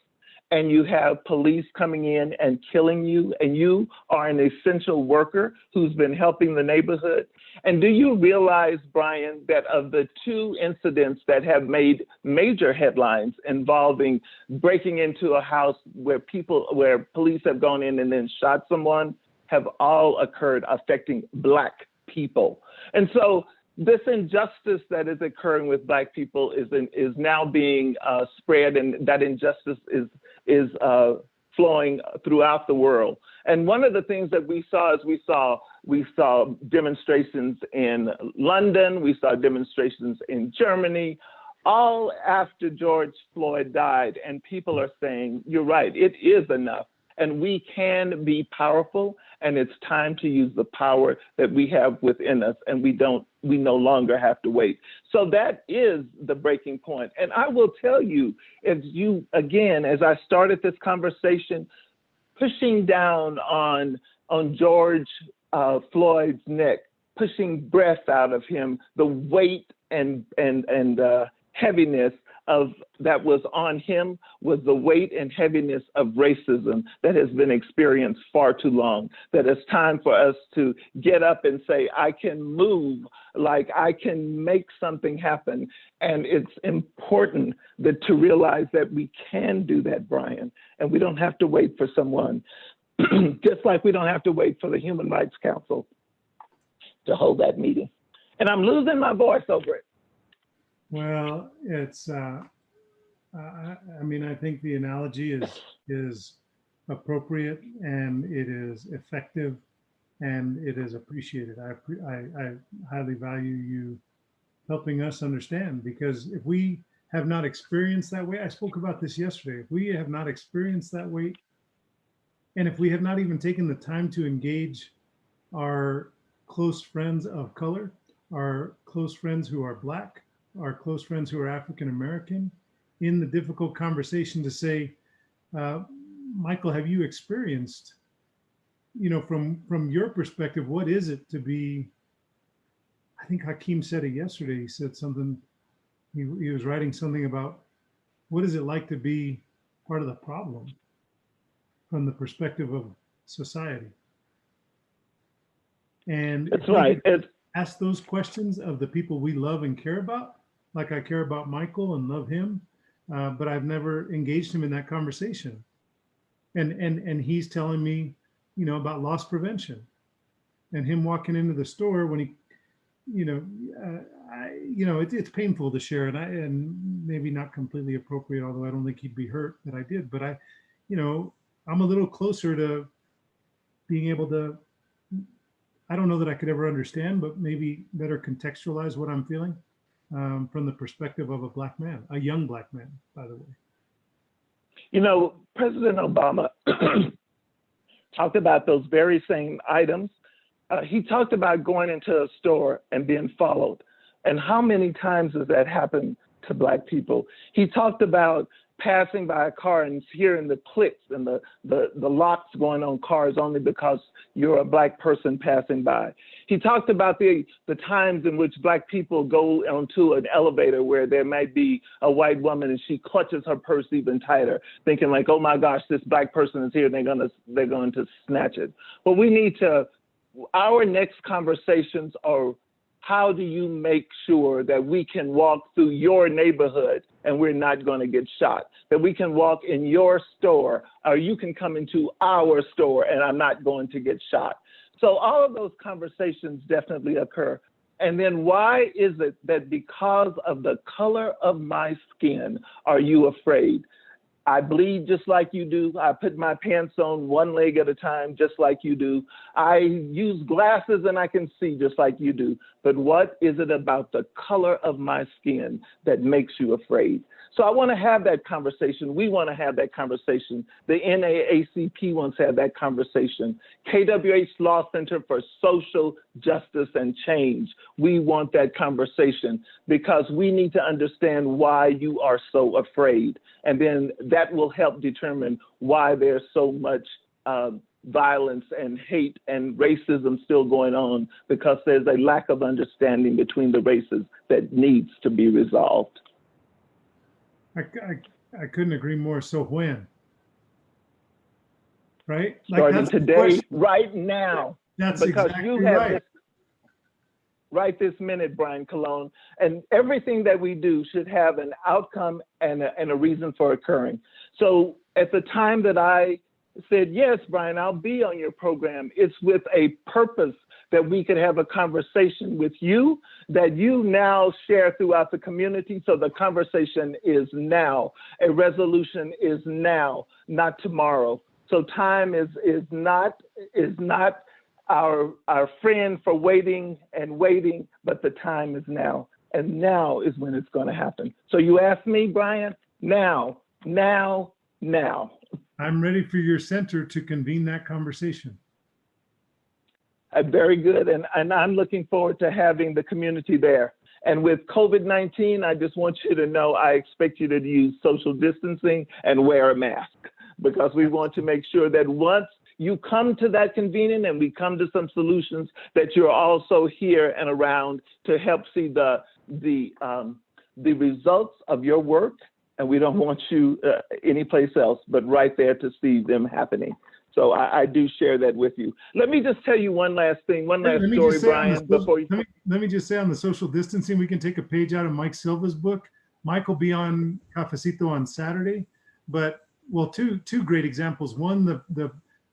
and you have police coming in and killing you, and you are an essential worker who's been helping the neighborhood. And do you realize, Brian, that of the two incidents that have made major headlines involving breaking into a house where police have gone in and then shot someone, have all occurred affecting Black people? And so this injustice that is occurring with Black people is now being spread, and that injustice is flowing throughout the world. And one of the things that we saw is we saw demonstrations in London, we saw demonstrations in Germany, all after George Floyd died. And people are saying, you're right, it is enough. And we can be powerful, and it's time to use the power that we have within us, and we no longer have to wait. So that is the breaking point. And I will tell you, as I started this conversation, pushing down on George Floyd's neck, pushing breath out of him, the weight and heaviness of that was on him was the weight and heaviness of racism that has been experienced far too long. That it's time for us to get up and say, I can move, like I can make something happen. And it's important to realize that we can do that, Brian, and we don't have to wait for someone, just like we don't have to wait for the Human Rights Council to hold that meeting. And I'm losing my voice over it. Well, it's, I mean, I think the analogy is appropriate, and it is effective, and it is appreciated. I highly value you helping us understand, because if we have not experienced that way, I spoke about this yesterday, if we have not experienced that way, and if we have not even taken the time to engage our close friends of color, our close friends who are Black, our close friends who are African American, in the difficult conversation to say, Michael, have you experienced, from your perspective, what is it to be, I think Hakeem said it yesterday, he said something, he was writing something about what is it like to be part of the problem from the perspective of society. And that's right. Ask those questions of the people we love and care about, like I care about Michael and love him, but I've never engaged him in that conversation. And he's telling me, about loss prevention, and him walking into the store when he, it's painful to share, and maybe not completely appropriate, although I don't think he'd be hurt that I did, but I'm a little closer to being able to, I don't know that I could ever understand, but maybe better contextualize what I'm feeling. From the perspective of a Black man, a young Black man, by the way. President Obama talked about those very same items. He talked about going into a store and being followed. And how many times has that happened to Black people? He talked about passing by a car and hearing the clicks and the locks going on cars only because you're a Black person passing by. He talked about the times in which Black people go onto an elevator where there might be a white woman and she clutches her purse even tighter, thinking like, oh my gosh, this Black person is here, and they're going to snatch it. But we need to, our next conversations are, how do you make sure that we can walk through your neighborhood and we're not going to get shot? That we can walk in your store, or you can come into our store and I'm not going to get shot. So all of those conversations definitely occur. And then why is it that because of the color of my skin are you afraid? I bleed just like you do. I put my pants on one leg at a time, just like you do. I use glasses and I can see just like you do. But what is it about the color of my skin that makes you afraid? So I want to have that conversation. We want to have that conversation. The NAACP wants to have that conversation. KWH Law Center for Social Justice and Change. We want that conversation because we need to understand why you are so afraid. And then that will help determine why there's so much violence and hate and racism still going on, because there's a lack of understanding between the races that needs to be resolved. I couldn't agree more. So when? Right? Starting today, right now. That's because exactly you have right. This, right this minute, Brian Colon, and everything that we do should have an outcome and a reason for occurring. So at the time that I said, yes, Brian, I'll be on your program, it's with a purpose that we could have a conversation with you that you now share throughout the community. So the conversation is now. A resolution is now, not tomorrow. So time is not our friend for waiting and waiting, but the time is now. And now is when it's going to happen. So you asked me, Brian, now. I'm ready for your center to convene that conversation. Very good. And I'm looking forward to having the community there. And with COVID-19, I just want you to know I expect you to use social distancing and wear a mask, because we want to make sure that once you come to that convening and we come to some solutions, that you're also here and around to help see the results of your work. And we don't want you anyplace else but right there to see them happening. So I do share that with you. Let me just tell you one last thing, one last story, Brian, before you. Let me just say on the social distancing, we can take a page out of Mike Silva's book. Mike will be on Cafecito on Saturday, but well, two great examples. One,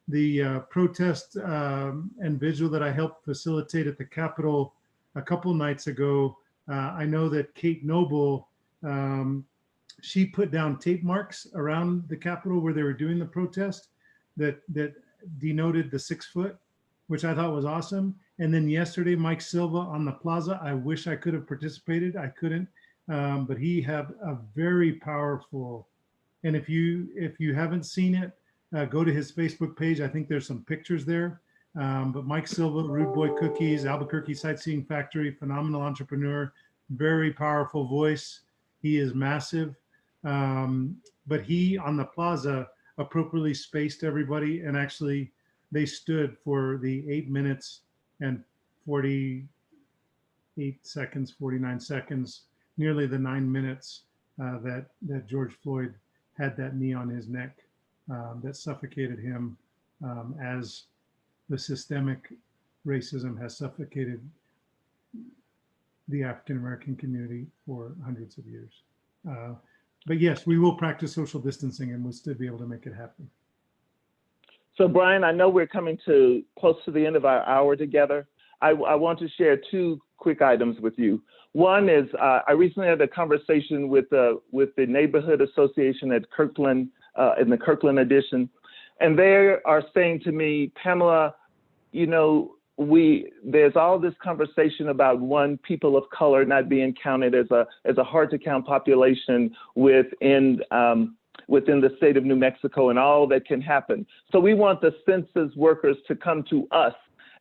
the protest and vigil that I helped facilitate at the Capitol a couple nights ago. I know that Kate Noble, she put down tape marks around the Capitol where they were doing the protest that denoted the 6 foot, which I thought was awesome. And then yesterday, Mike Silva on the plaza, I wish I could have participated. I couldn't, but he had a very powerful, and if you haven't seen it, go to his Facebook page. I think there's some pictures there. But Mike Silva, Rude Boy Cookies, Albuquerque Sightseeing Factory, phenomenal entrepreneur, very powerful voice. He is massive. But he on the plaza appropriately spaced everybody, and actually they stood for the 8 minutes and 48 seconds, 49 seconds, nearly the 9 minutes that George Floyd had that knee on his neck that suffocated him, as the systemic racism has suffocated the African-American community for hundreds of years. But yes, we will practice social distancing and we'll still be able to make it happen. So Brian, I know we're coming close to the end of our hour together. I want to share two quick items with you. One is I recently had a conversation with the neighborhood association at Kirkland, in the Kirkland edition, and they are saying to me, Pamelya, you know, there's all this conversation about people of color not being counted as a hard to count population within the state of New Mexico and all that can happen. So we want the census workers to come to us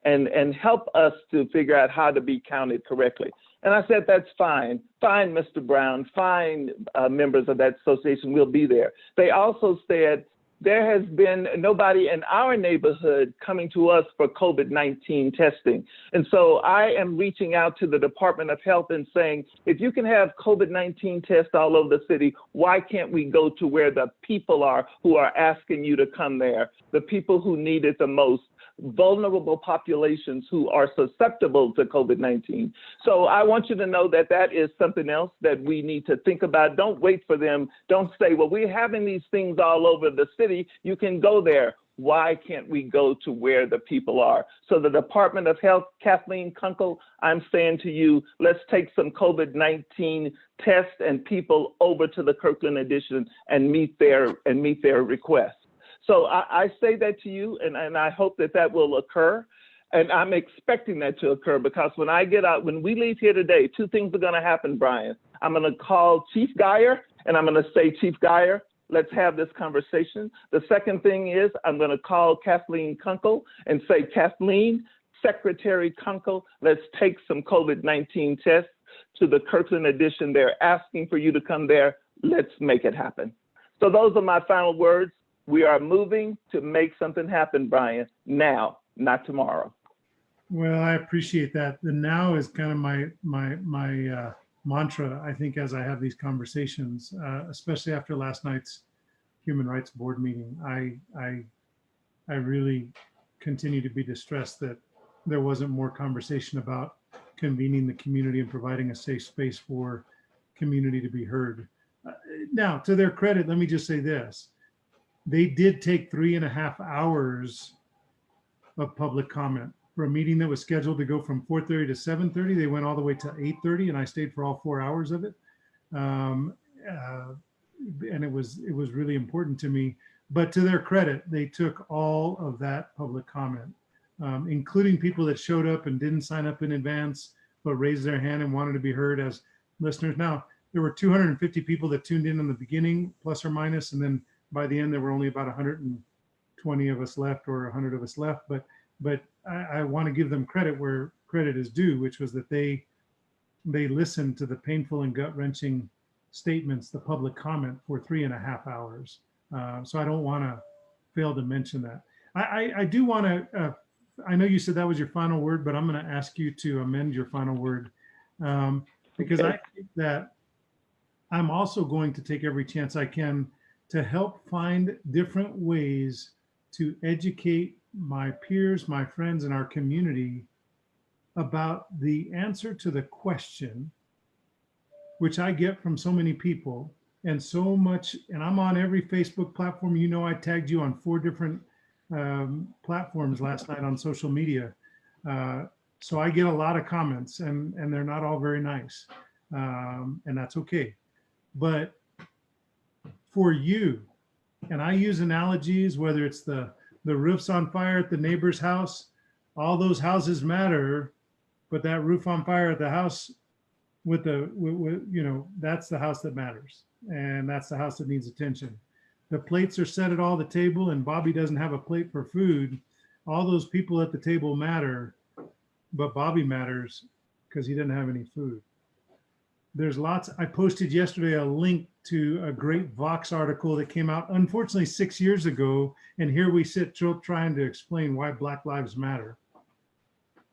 and help us to figure out how to be counted correctly. And I said, that's fine. Fine, Mr. Brown, fine, members of that association, we'll be there. They also said, there has been nobody in our neighborhood coming to us for COVID-19 testing. And so I am reaching out to the Department of Health and saying, if you can have COVID-19 tests all over the city, why can't we go to where the people are who are asking you to come there, the people who need it the most, vulnerable populations who are susceptible to COVID-19. So I want you to know that that is something else that we need to think about. Don't wait for them. Don't say, well, we're having these things all over the city. You can go there. Why can't we go to where the people are? So the Department of Health, Kathleen Kunkel, I'm saying to you, let's take some COVID-19 tests and people over to the Kirkland edition and meet their requests. So I say that to you, and I hope that will occur. And I'm expecting that to occur, because when we leave here today, two things are going to happen, Brian. I'm going to call Chief Geyer, and I'm going to say, Chief Geyer, let's have this conversation. The second thing is I'm going to call Kathleen Kunkel and say, Kathleen, Secretary Kunkel, let's take some COVID-19 tests to the Kirkland edition. They're asking for you to come there. Let's make it happen. So those are my final words. We are moving to make something happen, Brian, now, not tomorrow. Well, I appreciate that. The now is kind of my mantra, I think, as I have these conversations, especially after last night's Human Rights Board meeting. I really continue to be distressed that there wasn't more conversation about convening the community and providing a safe space for community to be heard. Now, to their credit, let me just say this. They did take 3.5 hours of public comment. for a meeting that was scheduled to go from 4:30 to 7:30. They went all the way to 8:30, and I stayed for all 4 hours of it. Um, uh, and it was really important to me. But to their credit, they took all of that public comment, including people that showed up and didn't sign up in advance, but raised their hand and wanted to be heard as listeners. Now, there were 250 people that tuned in the beginning, plus or minus, and then by the end, there were only about 120 of us left, or 100 of us left. But I want to give them credit where credit is due, which was that they listened to the painful and gut-wrenching statements, the public comment, for 3.5 hours. So I don't want to fail to mention that. I do want to, I know you said that was your final word, but I'm going to ask you to amend your final word, because I think that I'm also going to take every chance I can to help find different ways to educate my peers, my friends, and our community about the answer to the question, which I get from so many people and so much, and I'm on every Facebook platform. You know, I tagged you on 4 different platforms last night on social media. So I get a lot of comments, and they're not all very nice, and that's okay. But for you, and I use analogies, whether it's the roof's on fire at the neighbor's house, all those houses matter, but that roof on fire at the house with you know, that's the house that matters, and that's the house that needs attention. The plates are set at all the table, and Bobby doesn't have a plate for food. All those people at the table matter, but Bobby matters because he didn't have any food. There's lots. I posted yesterday a link to a great Vox article that came out, unfortunately, 6 years ago. And here we sit trying to explain why Black Lives Matter.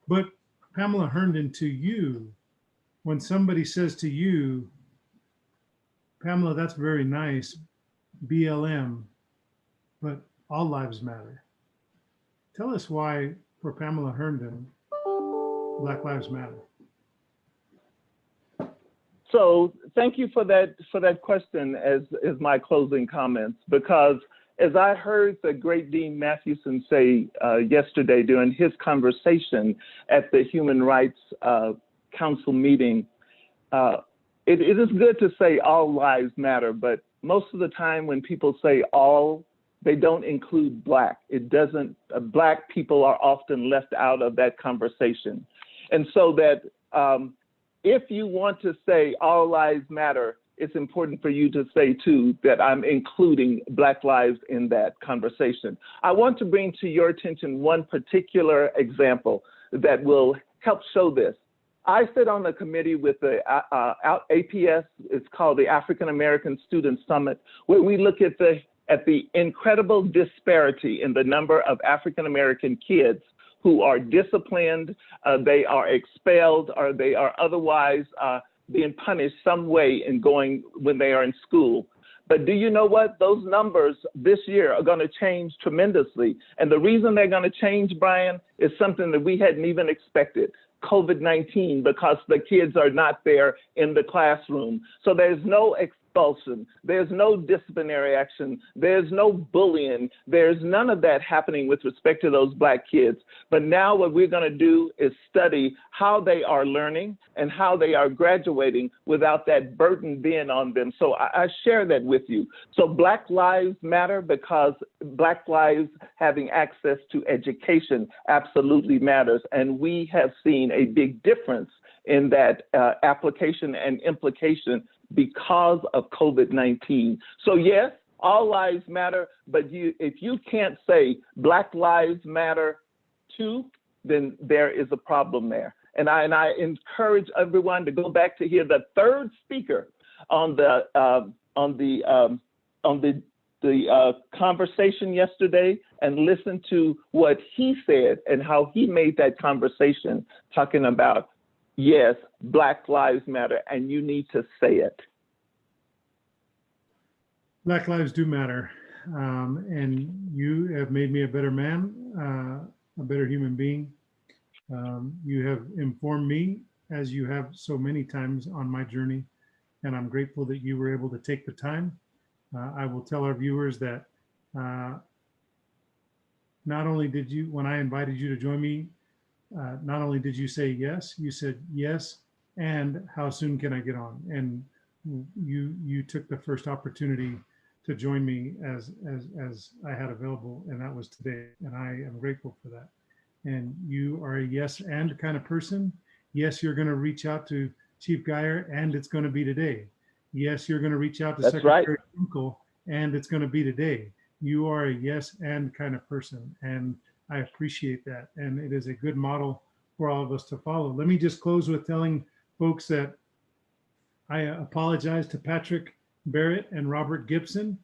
But Pamelya Herndon, to you, when somebody says to you, Pamelya, that's very nice, BLM, but all lives matter. Tell us why, for Pamelya Herndon, Black Lives Matter. So thank you for that question as my closing comments, because as I heard the great Dean Matthewson say yesterday during his conversation at the Human Rights Council meeting, it is good to say all lives matter, but most of the time when people say all, they don't include Black. It doesn't, Black people are often left out of that conversation. And so that if you want to say all lives matter, it's important for you to say too that I'm including Black lives in that conversation. I want to bring to your attention one particular example that will help show this. I sit on a committee with the APS, it's called the African American Student Summit, where we look at the incredible disparity in the number of African American kids who are disciplined, they are expelled, or they are otherwise being punished some way in going when they are in school. But do you know what? Those numbers this year are going to change tremendously. And the reason they're going to change, Brian, is something that we hadn't even expected. COVID-19, because the kids are not there in the classroom. So there's no expulsion, there's no disciplinary action, there's no bullying, there's none of that happening with respect to those Black kids. But now what we're going to do is study how they are learning and how they are graduating without that burden being on them. So I share that with you. So Black lives matter because Black lives having access to education absolutely matters. And we have seen a big difference in that application and implication because of COVID-19. So yes, all lives matter, but if you can't say Black lives matter too, then there is a problem there. And I encourage everyone to go back to hear the third speaker on the conversation yesterday and listen to what he said and how he made that conversation, talking about, yes, Black lives matter, and you need to say it. Black lives do matter. And you have made me a better man, a better human being. You have informed me, as you have so many times on my journey, and I'm grateful that you were able to take the time. I will tell our viewers that not only did you, when I invited you to join me, not only did you say yes, you said yes, and how soon can I get on? And you took the first opportunity to join me as I had available, and that was today. And I am grateful for that. And you are a yes and kind of person. Yes, you're going to reach out to Chief Geyer, and it's going to be today. Yes, you're going to reach out to That's right. Secretary Kunkel, and it's going to be today. You are a yes and kind of person, and I appreciate that. And it is a good model for all of us to follow. Let me just close with telling folks that I apologize to Patrick Barrett and Robert Gibson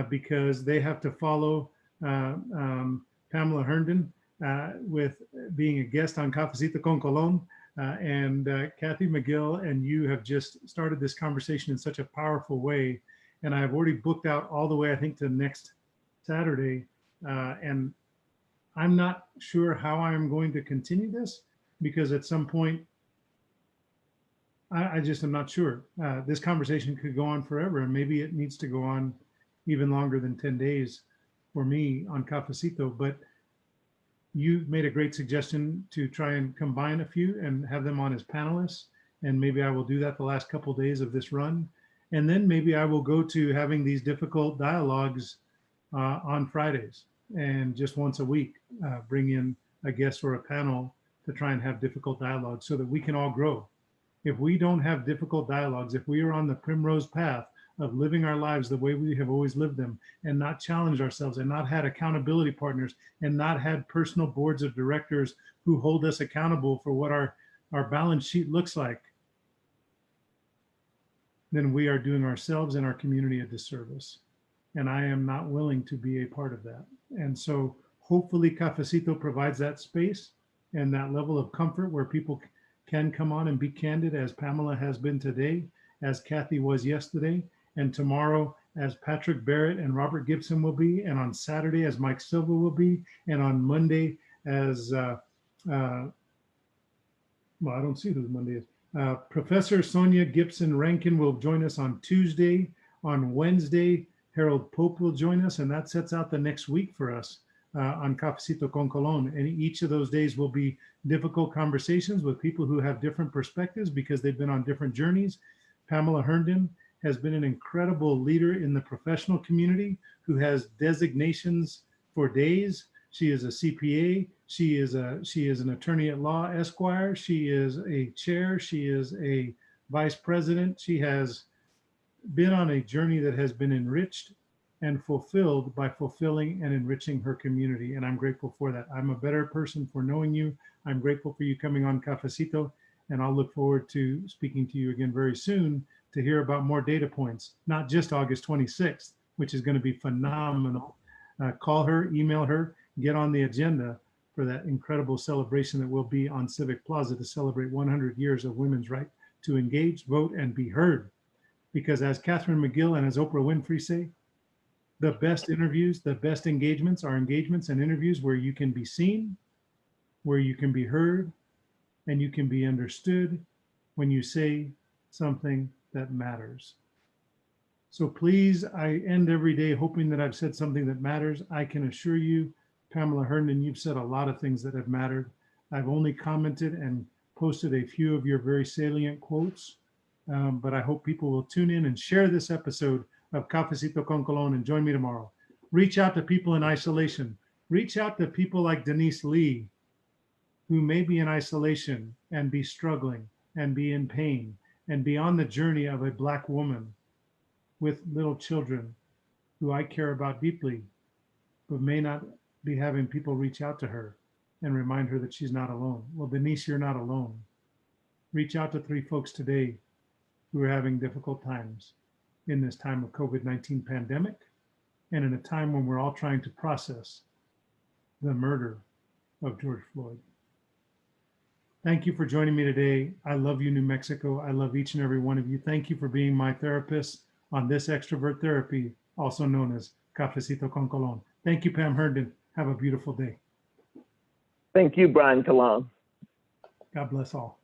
because they have to follow Pamelya Herndon with being a guest on Cafecito con Colon. And Kathy McGill and you have just started this conversation in such a powerful way. And I've already booked out all the way, I think, to next Saturday. And I'm not sure how I'm going to continue this because at some point, I just am not sure. This conversation could go on forever, and maybe it needs to go on even longer than 10 days for me on Cafecito. But you made a great suggestion to try and combine a few and have them on as panelists. And maybe I will do that the last couple of days of this run. And then maybe I will go to having these difficult dialogues on Fridays and just once a week bring in a guest or a panel to try and have difficult dialogues so that we can all grow. If we don't have difficult dialogues, if we are on the primrose path of living our lives the way we have always lived them and not challenged ourselves and not had accountability partners and not had personal boards of directors who hold us accountable for what our balance sheet looks like, then we are doing ourselves and our community a disservice. And I am not willing to be a part of that. And so hopefully Cafecito provides that space and that level of comfort where people can come on and be candid, as Pamelya has been today, as Kathy was yesterday, and tomorrow as Patrick Barrett and Robert Gibson will be, and on Saturday as Mike Silva will be, and on Monday as, well, I don't see who Monday is. Professor Sonia Gibson Rankin will join us on Tuesday. On Wednesday, Harold Pope will join us, and that sets out the next week for us on Cafecito con Colon. And each of those days will be difficult conversations with people who have different perspectives because they've been on different journeys. Pamelya Herndon has been an incredible leader in the professional community who has designations for days. She is a CPA. She is an attorney at law, Esquire. She is a chair. She is a vice president. She has been on a journey that has been enriched and fulfilled by fulfilling and enriching her community. And I'm grateful for that. I'm a better person for knowing you. I'm grateful for you coming on Cafecito, and I'll look forward to speaking to you again very soon to hear about more data points, not just August 26th, which is going to be phenomenal. Call her, email her, get on the agenda for that incredible celebration that will be on Civic Plaza to celebrate 100 years of women's right to engage, vote, and be heard. Because as Catherine McGill and as Oprah Winfrey say, the best interviews, the best engagements are engagements and interviews where you can be seen, where you can be heard, and you can be understood when you say something that matters. So please, I end every day hoping that I've said something that matters. I can assure you, Pamelya Herndon, you've said a lot of things that have mattered. I've only commented and posted a few of your very salient quotes, but I hope people will tune in and share this episode of Cafecito con Colon and join me tomorrow. Reach out to people in isolation. Reach out to people like Denise Lee, who may be in isolation and be struggling and be in pain and be on the journey of a Black woman with little children who I care about deeply, but may not be having people reach out to her and remind her that she's not alone. Well, Denise, you're not alone. Reach out to 3 folks today who are having difficult times in this time of COVID-19 pandemic and in a time when we're all trying to process the murder of George Floyd. Thank you for joining me today. I love you, New Mexico. I love each and every one of you. Thank you for being my therapist on this extrovert therapy, also known as Cafecito con Colon. Thank you, Pam Herndon. Have a beautiful day. Thank you, Brian Colon. God bless all.